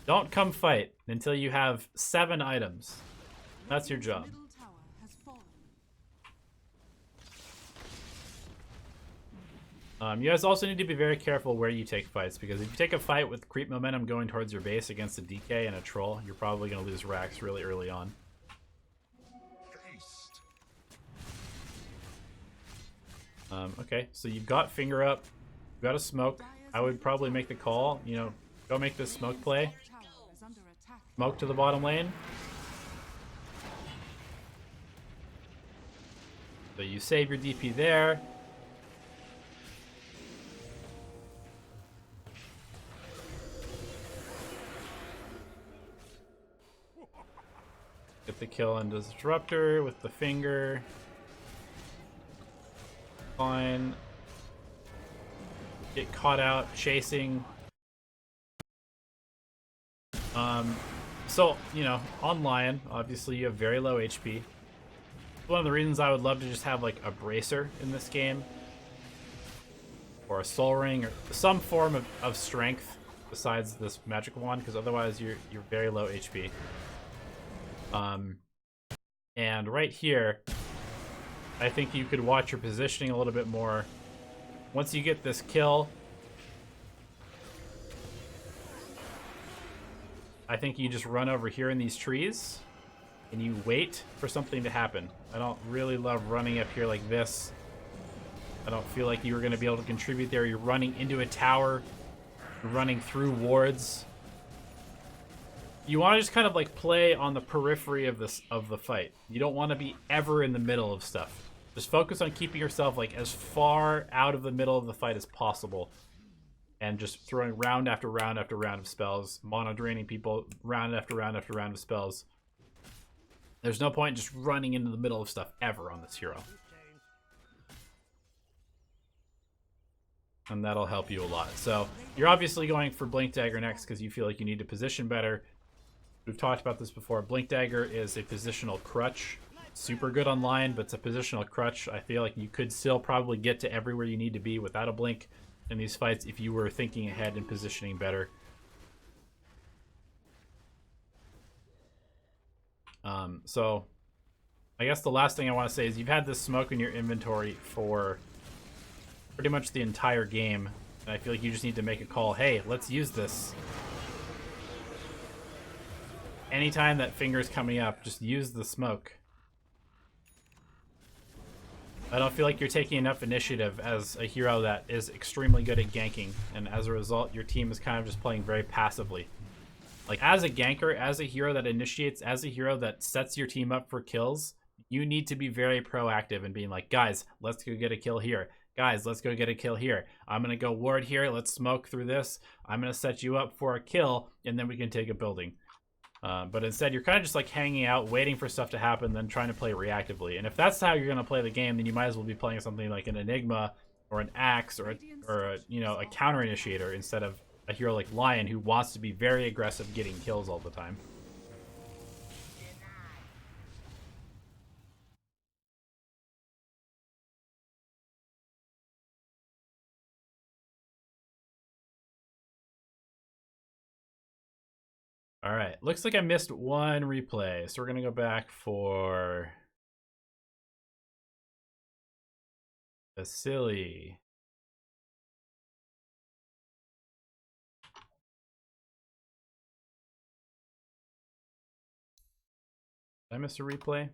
A: Don't come fight until you have 7 items. That's your job. You guys also need to be very careful where you take fights, because if you take a fight with creep momentum going towards your base against a DK and a troll, you're probably going to lose racks really early on. Okay, so you've got finger up, you've got a smoke. I would probably make the call, you know, go make this smoke play. Smoke to the bottom lane. So you save your DP there. Get the kill on Disruptor with the finger. Fine. Get caught out chasing. So, you know, on Lion, obviously you have very low HP. One of the reasons I would love to just have like a bracer in this game, or a soul ring, or some form of strength besides this magic wand, because otherwise you're very low HP. And right here, I think you could watch your positioning a little bit more. Once you get this kill, I think you just run over here in these trees and you wait for something to happen. I don't really love running up here like this. I don't feel like you were going to be able to contribute there. You're running into a tower, you're running through wards. You want to just kind of like play on the periphery of the fight. You don't want to be ever in the middle of stuff. Just focus on keeping yourself like as far out of the middle of the fight as possible, and just throwing round after round after round of spells, mono draining people round after round after round of spells. There's no point just running into the middle of stuff ever on this hero. And that'll help you a lot. So you're obviously going for Blink Dagger next because you feel like you need to position better. We've talked about this before. Blink Dagger is a positional crutch. Super good online, but it's a positional crutch. I feel like you could still probably get to everywhere you need to be without a blink in these fights if you were thinking ahead and positioning better. So I guess the last thing I want to say is you've had this smoke in your inventory for pretty much the entire game, and I feel like you just need to make a call. Hey, let's use this. Anytime that finger's coming up, just use the smoke. I don't feel like you're taking enough initiative as a hero that is extremely good at ganking, and as a result, your team is kind of just playing very passively. Like, as a ganker, as a hero that initiates, as a hero that sets your team up for kills, you need to be very proactive and being like, guys, let's go get a kill here. Guys, let's go get a kill here. I'm going to go ward here. Let's smoke through this. I'm going to set you up for a kill, and then we can take a building. But instead, you're kind of just like hanging out, waiting for stuff to happen, then trying to play reactively. And if that's how you're going to play the game, then you might as well be playing something like an Enigma or an Axe or a you know, a counter initiator instead of a hero like Lion who wants to be very aggressive getting kills all the time. All right, looks like I missed one replay, so we're gonna go back for Vasily. Did I miss a replay?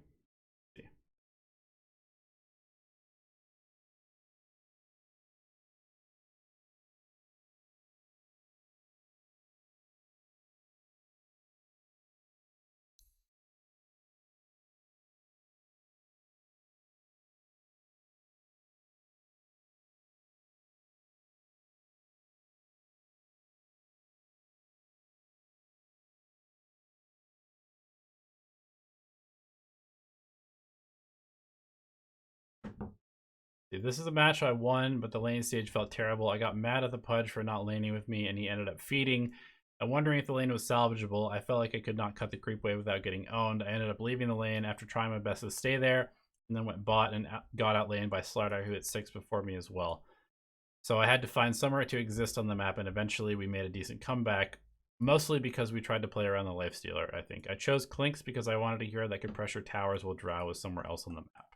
A: This is a match I won, but the lane stage felt terrible. I got mad at the Pudge for not laning with me, and he ended up feeding. I'm wondering if the lane was salvageable. I felt like I could not cut the creep wave without getting owned. I ended up leaving the lane after trying my best to stay there, and then went bot and got outlaned by SLARK, who hit 6 before me as well. So I had to find somewhere to exist on the map, and eventually we made a decent comeback, mostly because we tried to play around the lifestealer, I think. I chose Clinks because I wanted a hero that could pressure towers while Drow was somewhere else on the map.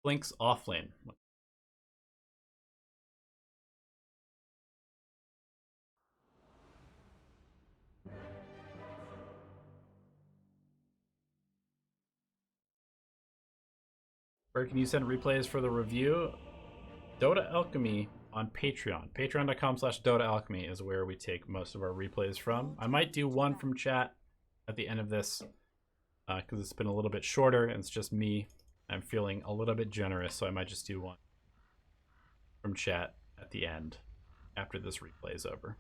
A: Link's offlane. Where can you send replays for the review? Dota Alchemy on Patreon. Patreon.com/Dota Alchemy is where we take most of our replays from. I might do one from chat at the end of this because it's been a little bit shorter and it's just me. I'm feeling a little bit generous, so I might just do one from chat at the end after this replay is over.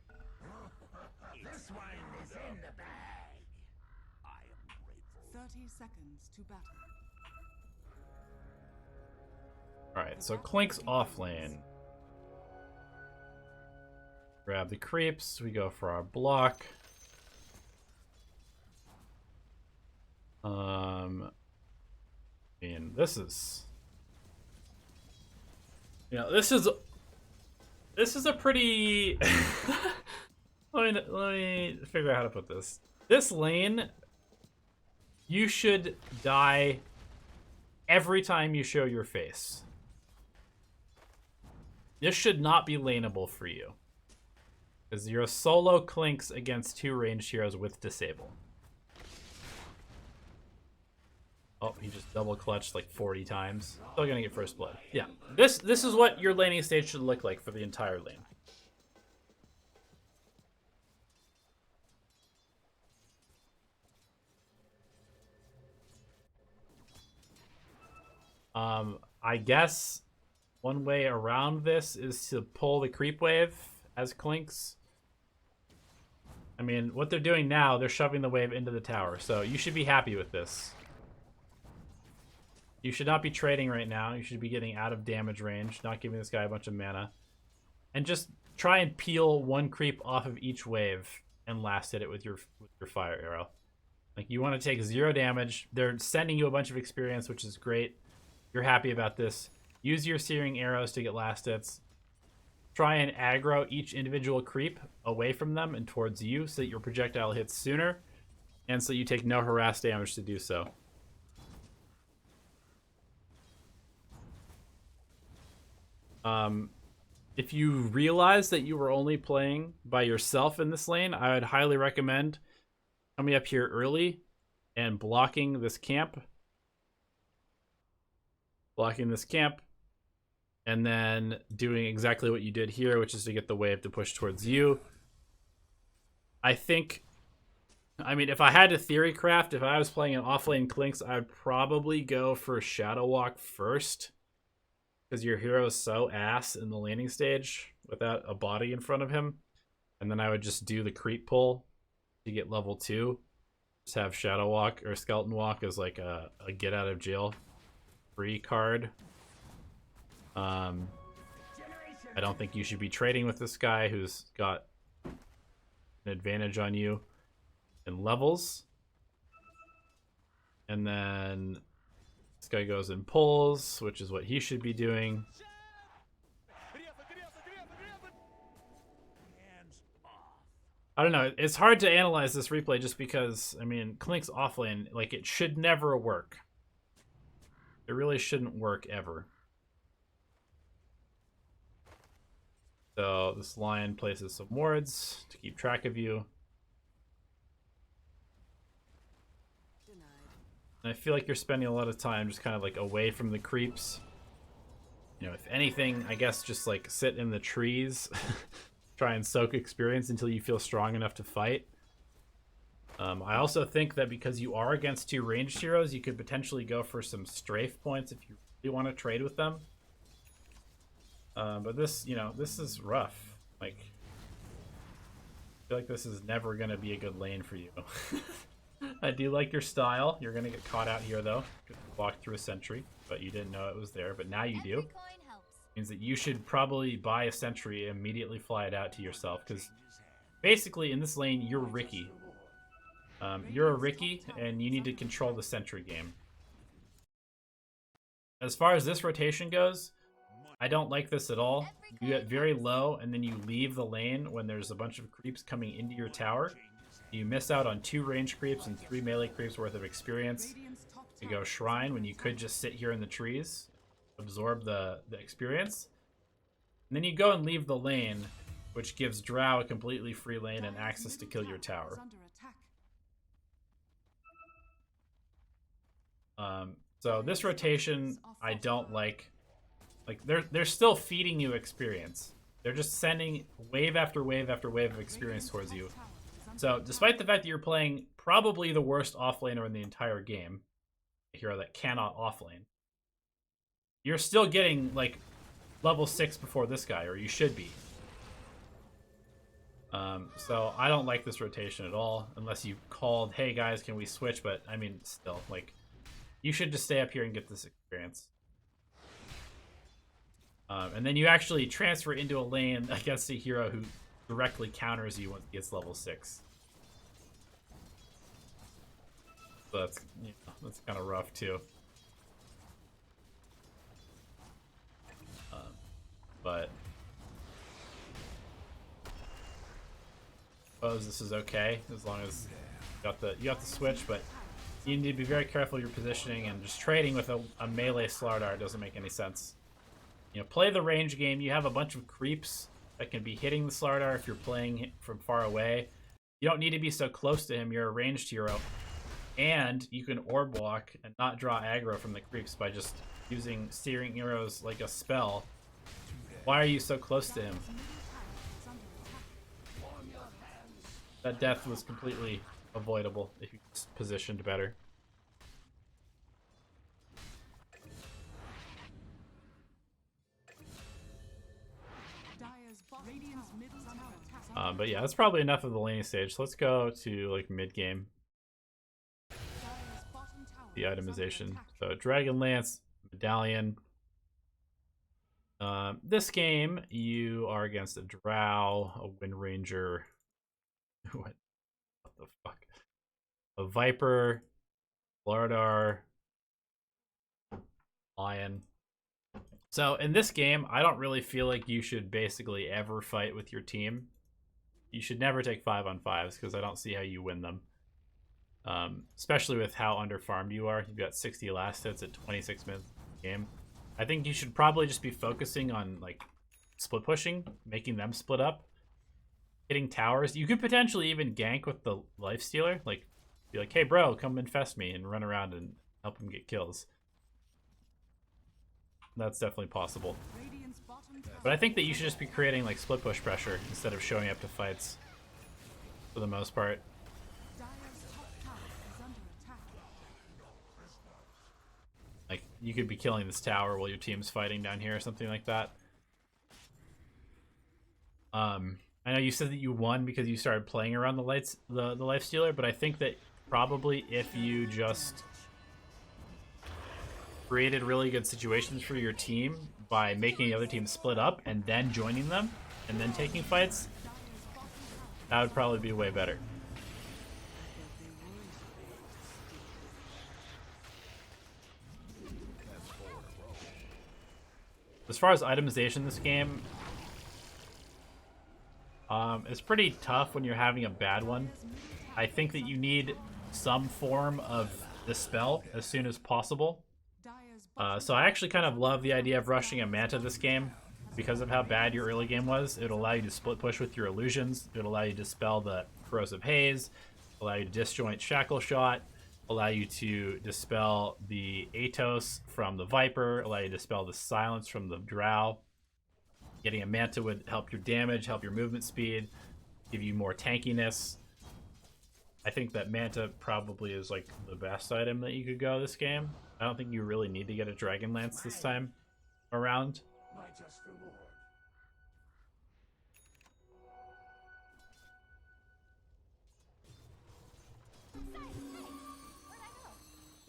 C: This one is in the bag. I am grateful.
B: 30 seconds to battle.
A: Alright, so Clink's offlane. Grab the creeps, we go for our block. And this is, you know, this is a pretty let me figure out how to put this. This lane, you should die every time you show your face. This should not be laneable for you, because you're solo Clinks against 2 ranged heroes with disable. Oh, he just double clutched like 40 times. Still gonna get first blood. Yeah, this is what your laning stage should look like for the entire lane. I guess one way around this is to pull the creep wave as Clinks. I mean, what they're doing now, they're shoving the wave into the tower, so you should be happy with this. You should not be trading right now. You should be getting out of damage range, not giving this guy a bunch of mana. And just try and peel 1 creep off of each wave and last hit it with your fire arrow. Like, you want to take 0 damage. They're sending you a bunch of experience, which is great. You're happy about this. Use your searing arrows to get last hits. try and aggro each individual creep away from them and towards you so that your projectile hits sooner, and so you take no harass damage to do so. If you realize that you were only playing by yourself in this lane, I would highly recommend coming up here early and blocking this camp. And then doing exactly what you did here, which is to get the wave to push towards you. I mean, if I had to theory craft, if I was playing an offlane Clinks, I would probably go for Shadow Walk first, because your hero is so ass in the laning stage without a body in front of him. And then I would just do the creep pull to get level 2. Just have Shadow Walk or Skeleton Walk as like a get out of jail free card. I don't think you should be trading with this guy who's got an advantage on you in levels. And then this guy goes and pulls, which is what he should be doing. I don't know. It's hard to analyze this replay just because, I mean, Klink's offlane, like, it should never work. It really shouldn't work ever. So this lion places some wards to keep track of you. And I feel like you're spending a lot of time just kind of like away from the creeps. You know, if anything, I guess just like sit in the trees, try and soak experience until you feel strong enough to fight. I also think that because you are against 2 ranged heroes, you could potentially go for some strafe points if you really want to trade with them. But this, you know, this is rough. Like, I feel like this is never going to be a good lane for you. I do like your style. You're going to get caught out here, though. Walk through a sentry, but you didn't know it was there. But now you do. Means that you should probably buy a sentry and immediately fly it out to yourself. Because basically, in this lane, you're Ricky. You're a Ricky, and you need to control the sentry game. As far as this rotation goes, I don't like this at all. You get very low, and then you leave the lane when there's a bunch of creeps coming into your tower. You miss out on 2 range creeps and 3 melee creeps worth of experience to go Shrine when you could just sit here in the trees, absorb the experience. And then you go and leave the lane, which gives Drow a completely free lane and access to kill your tower. So this rotation, I don't like. Like, they're still feeding you experience. They're just sending wave after wave after wave of experience towards you. So, despite the fact that you're playing probably the worst offlaner in the entire game, a hero that cannot offlane, you're still getting, like, level 6 before this guy, or you should be. So, I don't like this rotation at all, unless you called, hey guys, can we switch? But, I mean, still, like, you should just stay up here and get this experience. And then you actually transfer into a lane against a hero who directly counters you once he gets level 6. So that's, you know, that's kind of rough too. But I suppose this is okay as long as you got the switch, but you need to be very careful of your positioning, and just trading with a melee Slardar doesn't make any sense. You know, play the range game. You have a bunch of creeps that can be hitting the Slardar if you're playing from far away. You don't need to be so close to him. You're a ranged hero. And you can orb walk and not draw aggro from the creeps by just using steering arrows like a spell. Why are you so close to him? That death was completely avoidable if you just positioned better. But yeah, that's probably enough of the laning stage. So let's go to like mid game. The itemization. So Dragon Lance, Medallion. This game, you are against a Drow, a Wind Ranger. What the fuck? A Viper, Lardar, Lion. So in this game, I don't really feel like you should basically ever fight with your team. You should never take 5-on-5s because I don't see how you win them. Especially with how underfarmed you are. You've got 60 last hits at 26 minutes of the game. I think you should probably just be focusing on like split pushing, making them split up, hitting towers. You could potentially even gank with the life stealer. Like, be like, hey bro, come infest me, and run around and help him get kills. That's definitely possible.
B: Radiant's bottom tower
A: But I think that you should just be creating like split push pressure instead of showing up to fights for the most part.
B: Dire's top tower is under attack.
A: Like, you could be killing this tower while your team's fighting down here or something like that. I know you said that you won because you started playing around the life stealer, but I think that probably if you just created really good situations for your team by making the other team split up and then joining them and then taking fights, that would probably be way better. As far as itemization in this game, it's pretty tough when you're having a bad one. I think that you need some form of dispel as soon as possible.
B: Dire's
A: So I actually kind of love the idea of rushing a Manta this game because of how bad your early game was. It would allow you to split push with your illusions. It would allow you to dispel the corrosive haze, allow you to disjoint shackle shot, allow you to dispel the Atos from the Viper, allow you to dispel the silence from the Drow. Getting a Manta would help your damage, help your movement speed, give you more tankiness. I think that Manta probably is like the best item that you could go this game. I don't think you really need to get a Dragon Lance this time around.
E: My just reward.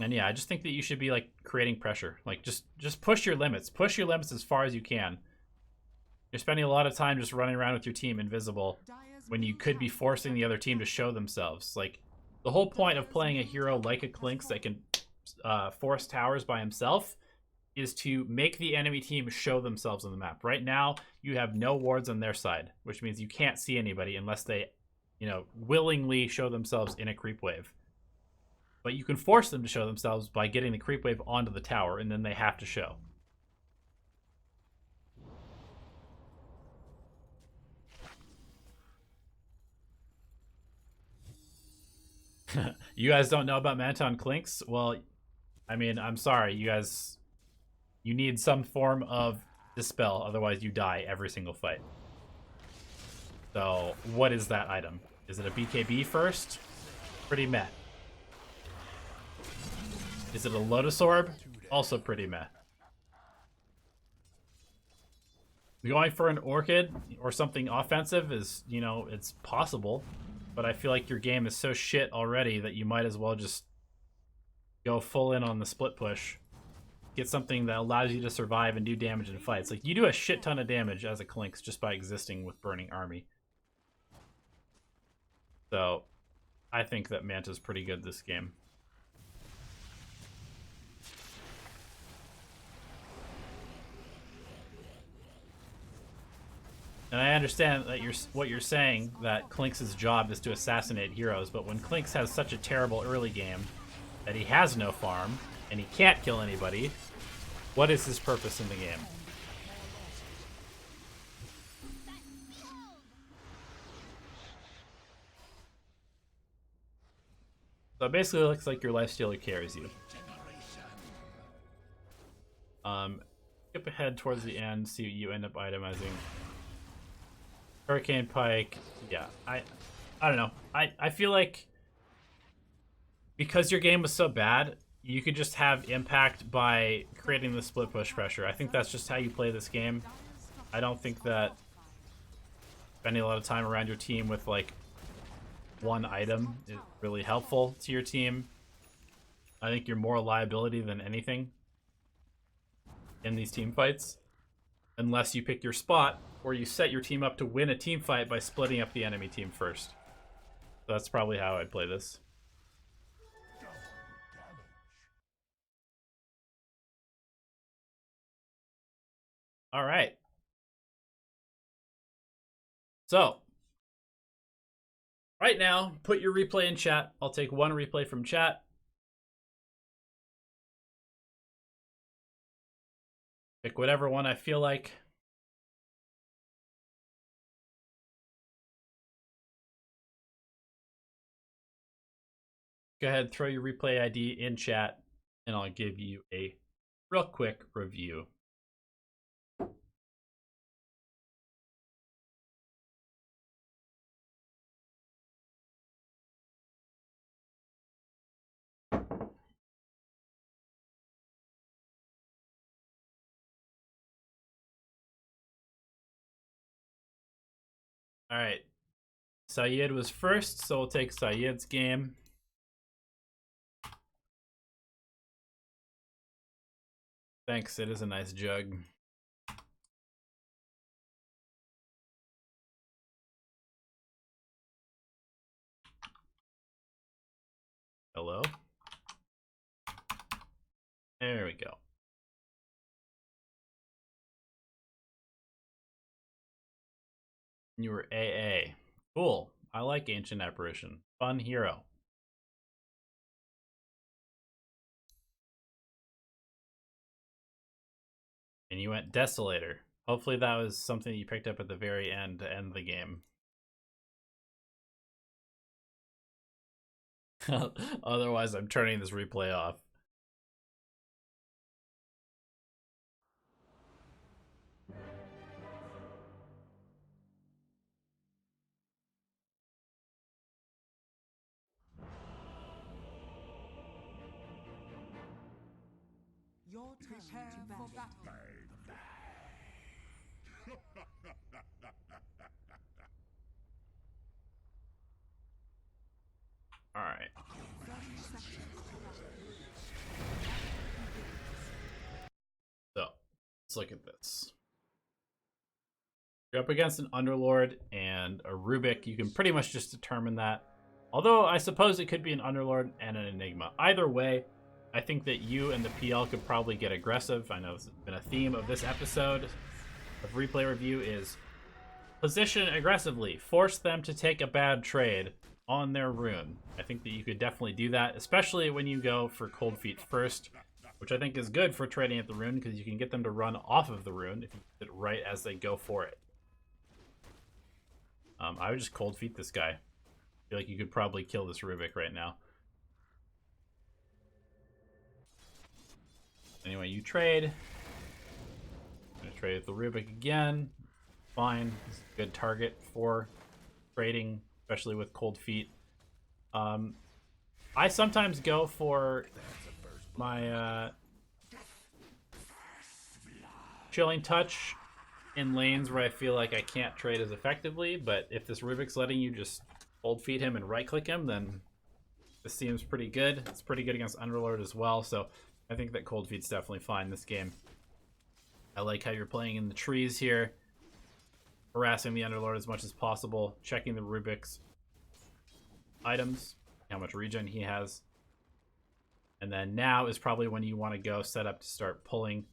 A: And yeah, I just think that you should be like creating pressure. Like just push your limits. Push your limits as far as you can. You're spending a lot of time just running around with your team invisible when you could be forcing the other team to show themselves. Like, the whole point of playing a hero like a Clinkz that can force towers by himself is to make the enemy team show themselves on the map. Right now, you have no wards on their side, which means you can't see anybody unless they, willingly show themselves in a creep wave. But you can force them to show themselves by getting the creep wave onto the tower, and then they have to show. You guys don't know about Manta on Clinkz? Well, I mean, I'm sorry. You need some form of dispel, otherwise you die every single fight. So, what is that item? Is it a BKB first? Pretty meh. Is it a Lotus Orb? Also pretty meh. Going for an Orchid or something offensive is, it's possible. But I feel like your game is so shit already that you might as well just go full in on the split push. Get something that allows you to survive and do damage in fights. Like, you do a shit ton of damage as a Clinkz just by existing with Burning Army. So, I think that Manta's pretty good this game. And I understand that what you're saying, that Clinkz's job is to assassinate heroes, but when Clinkz has such a terrible early game that he has no farm and he can't kill anybody, what is his purpose in the game? So it basically looks like your lifestealer carries you. Skip ahead towards the end, see what you end up itemizing. Hurricane Pike, yeah, I don't know. I feel like because your game was so bad, you could just have impact by creating the split push pressure. I think that's just how you play this game. I don't think that spending a lot of time around your team with like one item is really helpful to your team. I think you're more a liability than anything in these team fights, unless you pick your spot or you set your team up to win a team fight by splitting up the enemy team first. So that's probably how I'd play this. All right. So, right now, put your replay in chat. I'll take one replay from chat. Pick whatever one I feel like. Go ahead, throw your replay ID in chat, and I'll give you a real quick review. All right. Syed was first, so we'll take Syed's game. Thanks, it is a nice jug. Hello? There we go. You were AA. Cool. I like Ancient Apparition. Fun hero. And you went Desolator. Hopefully that was something you picked up at the very end to end the game. Otherwise, I'm turning this replay off.
B: Your turn to for battle.
A: All right.
B: 30 seconds to battle.
A: So, let's look at this. You're up against an Underlord and a Rubik. You can pretty much just determine that. Although, I suppose it could be an Underlord and an Enigma. Either way, I think that you and the PL could probably get aggressive. I know this has been a theme of this episode of Replay Review is position aggressively. Force them to take a bad trade on their rune. I think that you could definitely do that, especially when you go for Cold Feet first, which I think is good for trading at the rune because you can get them to run off of the rune if you get it right as they go for it. I would just Cold Feet this guy. I feel like you could probably kill this Rubik right now. Anyway, you trade. I'm gonna trade with the Rubik again. Fine. It's a good target for trading, especially with Cold Feet. I sometimes go for my Chilling Touch in lanes where I feel like I can't trade as effectively, but if this Rubik's letting you just Cold Feet him and right-click him, then this seems pretty good. It's pretty good against Underlord as well, so I think that Cold Feet's definitely fine this game. I like how you're playing in the trees here, harassing the Underlord as much as possible, checking the Rubik's items, how much regen he has. And then now is probably when you want to go set up to start pulling.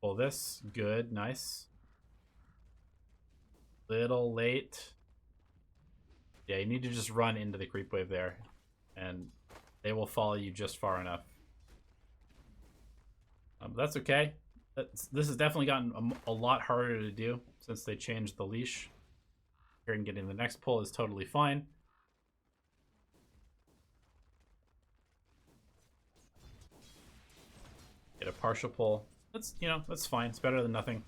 A: Pull this. Good. Nice. Little late. Yeah, you need to just run into the creep wave there, and they will follow you just far enough. That's okay. This has definitely gotten a lot harder to do since they changed the leash. Here and getting the next pull is totally fine. Get a partial pull. That's, you know, that's fine. It's better than nothing.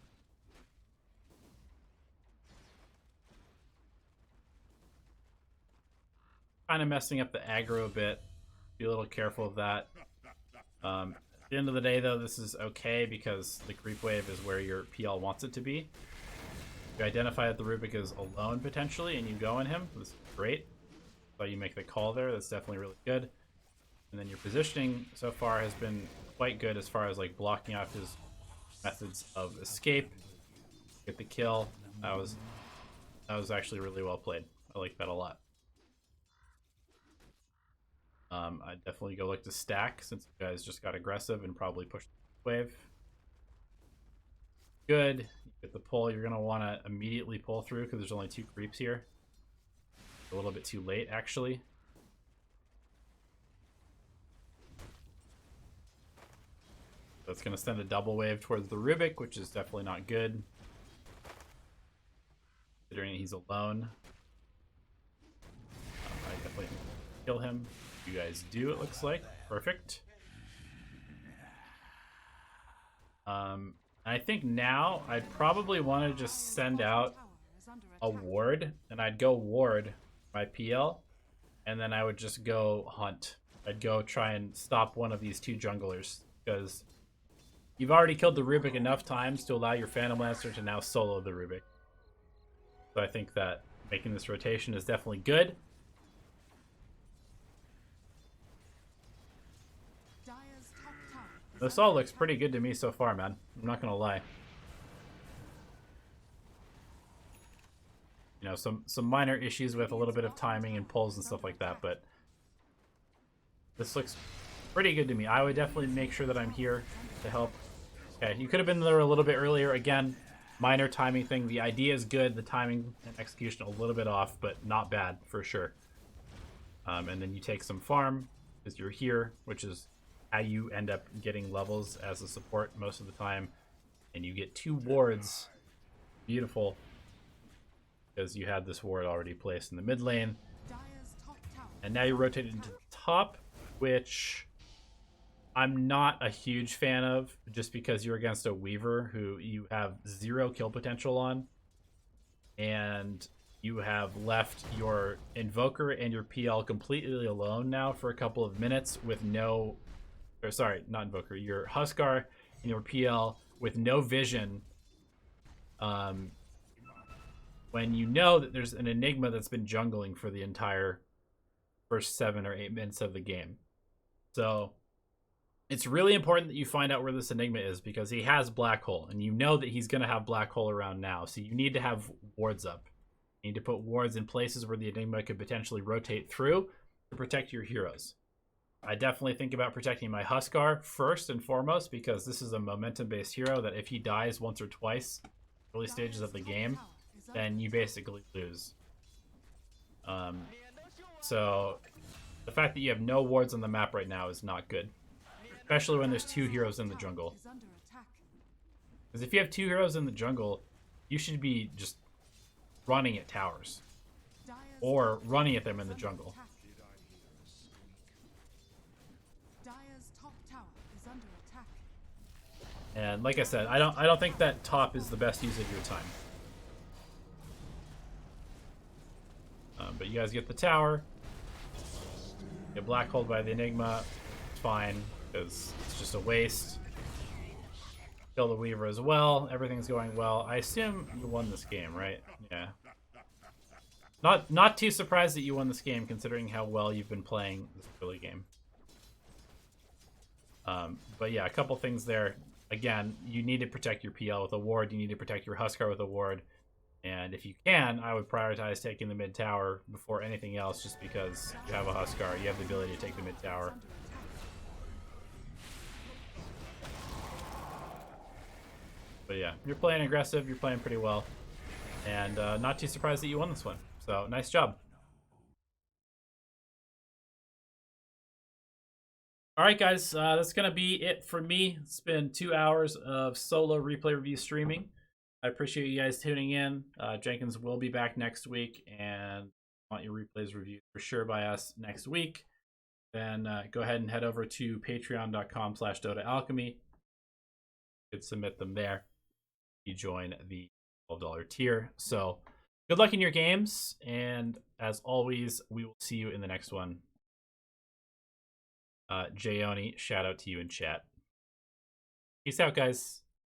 A: Kind of messing up the aggro a bit. Be a little careful of that. At the end of the day, though, this is okay because the creep wave is where your PL wants it to be. You identify that the Rubik is alone potentially, and you go in him. This is great. So you make the call there. That's definitely really good. And then your positioning so far has been quite good as far as like blocking out his methods of escape. Get the kill. That was actually really well played. I like that a lot. I'd definitely go look to stack since you guys just got aggressive and probably pushed the wave. good. You get the pull. You're going to want to immediately pull through because there's only 2 creeps here. A little bit too late, actually. That's going to send a double wave towards the Rubik, which is definitely not good, considering he's alone. I definitely kill him. You guys do, it looks like. Perfect. I think now I'd probably want to just send out a ward, and I'd go ward my PL, and then I would just go hunt. I'd go try and stop one of these 2 junglers, because you've already killed the Rubik enough times to allow your Phantom Lancer to now solo the Rubik. So I think that making this rotation is definitely good. This all looks pretty good to me so far, man. I'm not gonna lie. You know, some minor issues with a little bit of timing and pulls and stuff like that, but this looks pretty good to me. I would definitely make sure that I'm here to help. Okay, you could have been there a little bit earlier. Again, minor timing thing. The idea is good. The timing and execution a little bit off, but not bad for sure. And then you take some farm because you're here, which is how you end up getting levels as a support most of the time. And you get 2 wards. Beautiful. Because you had this ward already placed in the mid lane. And now you're rotated into the top, which I'm not a huge fan of, just because you're against a Weaver who you have 0 kill potential on. And you have left your Invoker and your PL completely alone now for a couple of minutes with no... Or sorry, not Invoker. Your Huskar and your PL with no vision. When you know that there's an Enigma that's been jungling for the entire first 7 or 8 minutes of the game. So it's really important that you find out where this Enigma is, because he has Black Hole, and you know that he's going to have Black Hole around now. So you need to have wards up. You need to put wards in places where the Enigma could potentially rotate through to protect your heroes. I definitely think about protecting my Huskar first and foremost, because this is a momentum-based hero that if he dies once or twice early stages of the game, then you basically lose. So the fact that you have no wards on the map right now is not good, especially when there's 2 heroes in the jungle. Because if you have 2 heroes in the jungle, you should be just running at towers or running at them in the jungle. And like I said, I don't think that top is the best use of your time. But you guys get the tower. Get black holed by the Enigma. It's fine, because it's just a waste. Kill the Weaver as well. Everything's going well. I assume you won this game, right? Yeah. Not too surprised that you won this game, considering how well you've been playing this early game. But yeah, a couple things there. Again, you need to protect your PL with a ward. You need to protect your Huskar with a ward. And if you can, I would prioritize taking the mid tower before anything else, just because you have a Huskar. You have the ability to take the mid tower. But yeah, you're playing aggressive. You're playing pretty well. And not too surprised that you won this one. So, nice job. Alright guys, that's going to be it for me. It's been 2 hours of solo replay review streaming. I appreciate you guys tuning in. Jenkins will be back next week, and want your replays reviewed for sure by us next week. Then go ahead and head over to patreon.com/Dota Alchemy. You could submit them there. You join the $12 tier. So good luck in your games, and as always, we will see you in the next one. Jayoni, shout out to you in chat. Peace out, guys.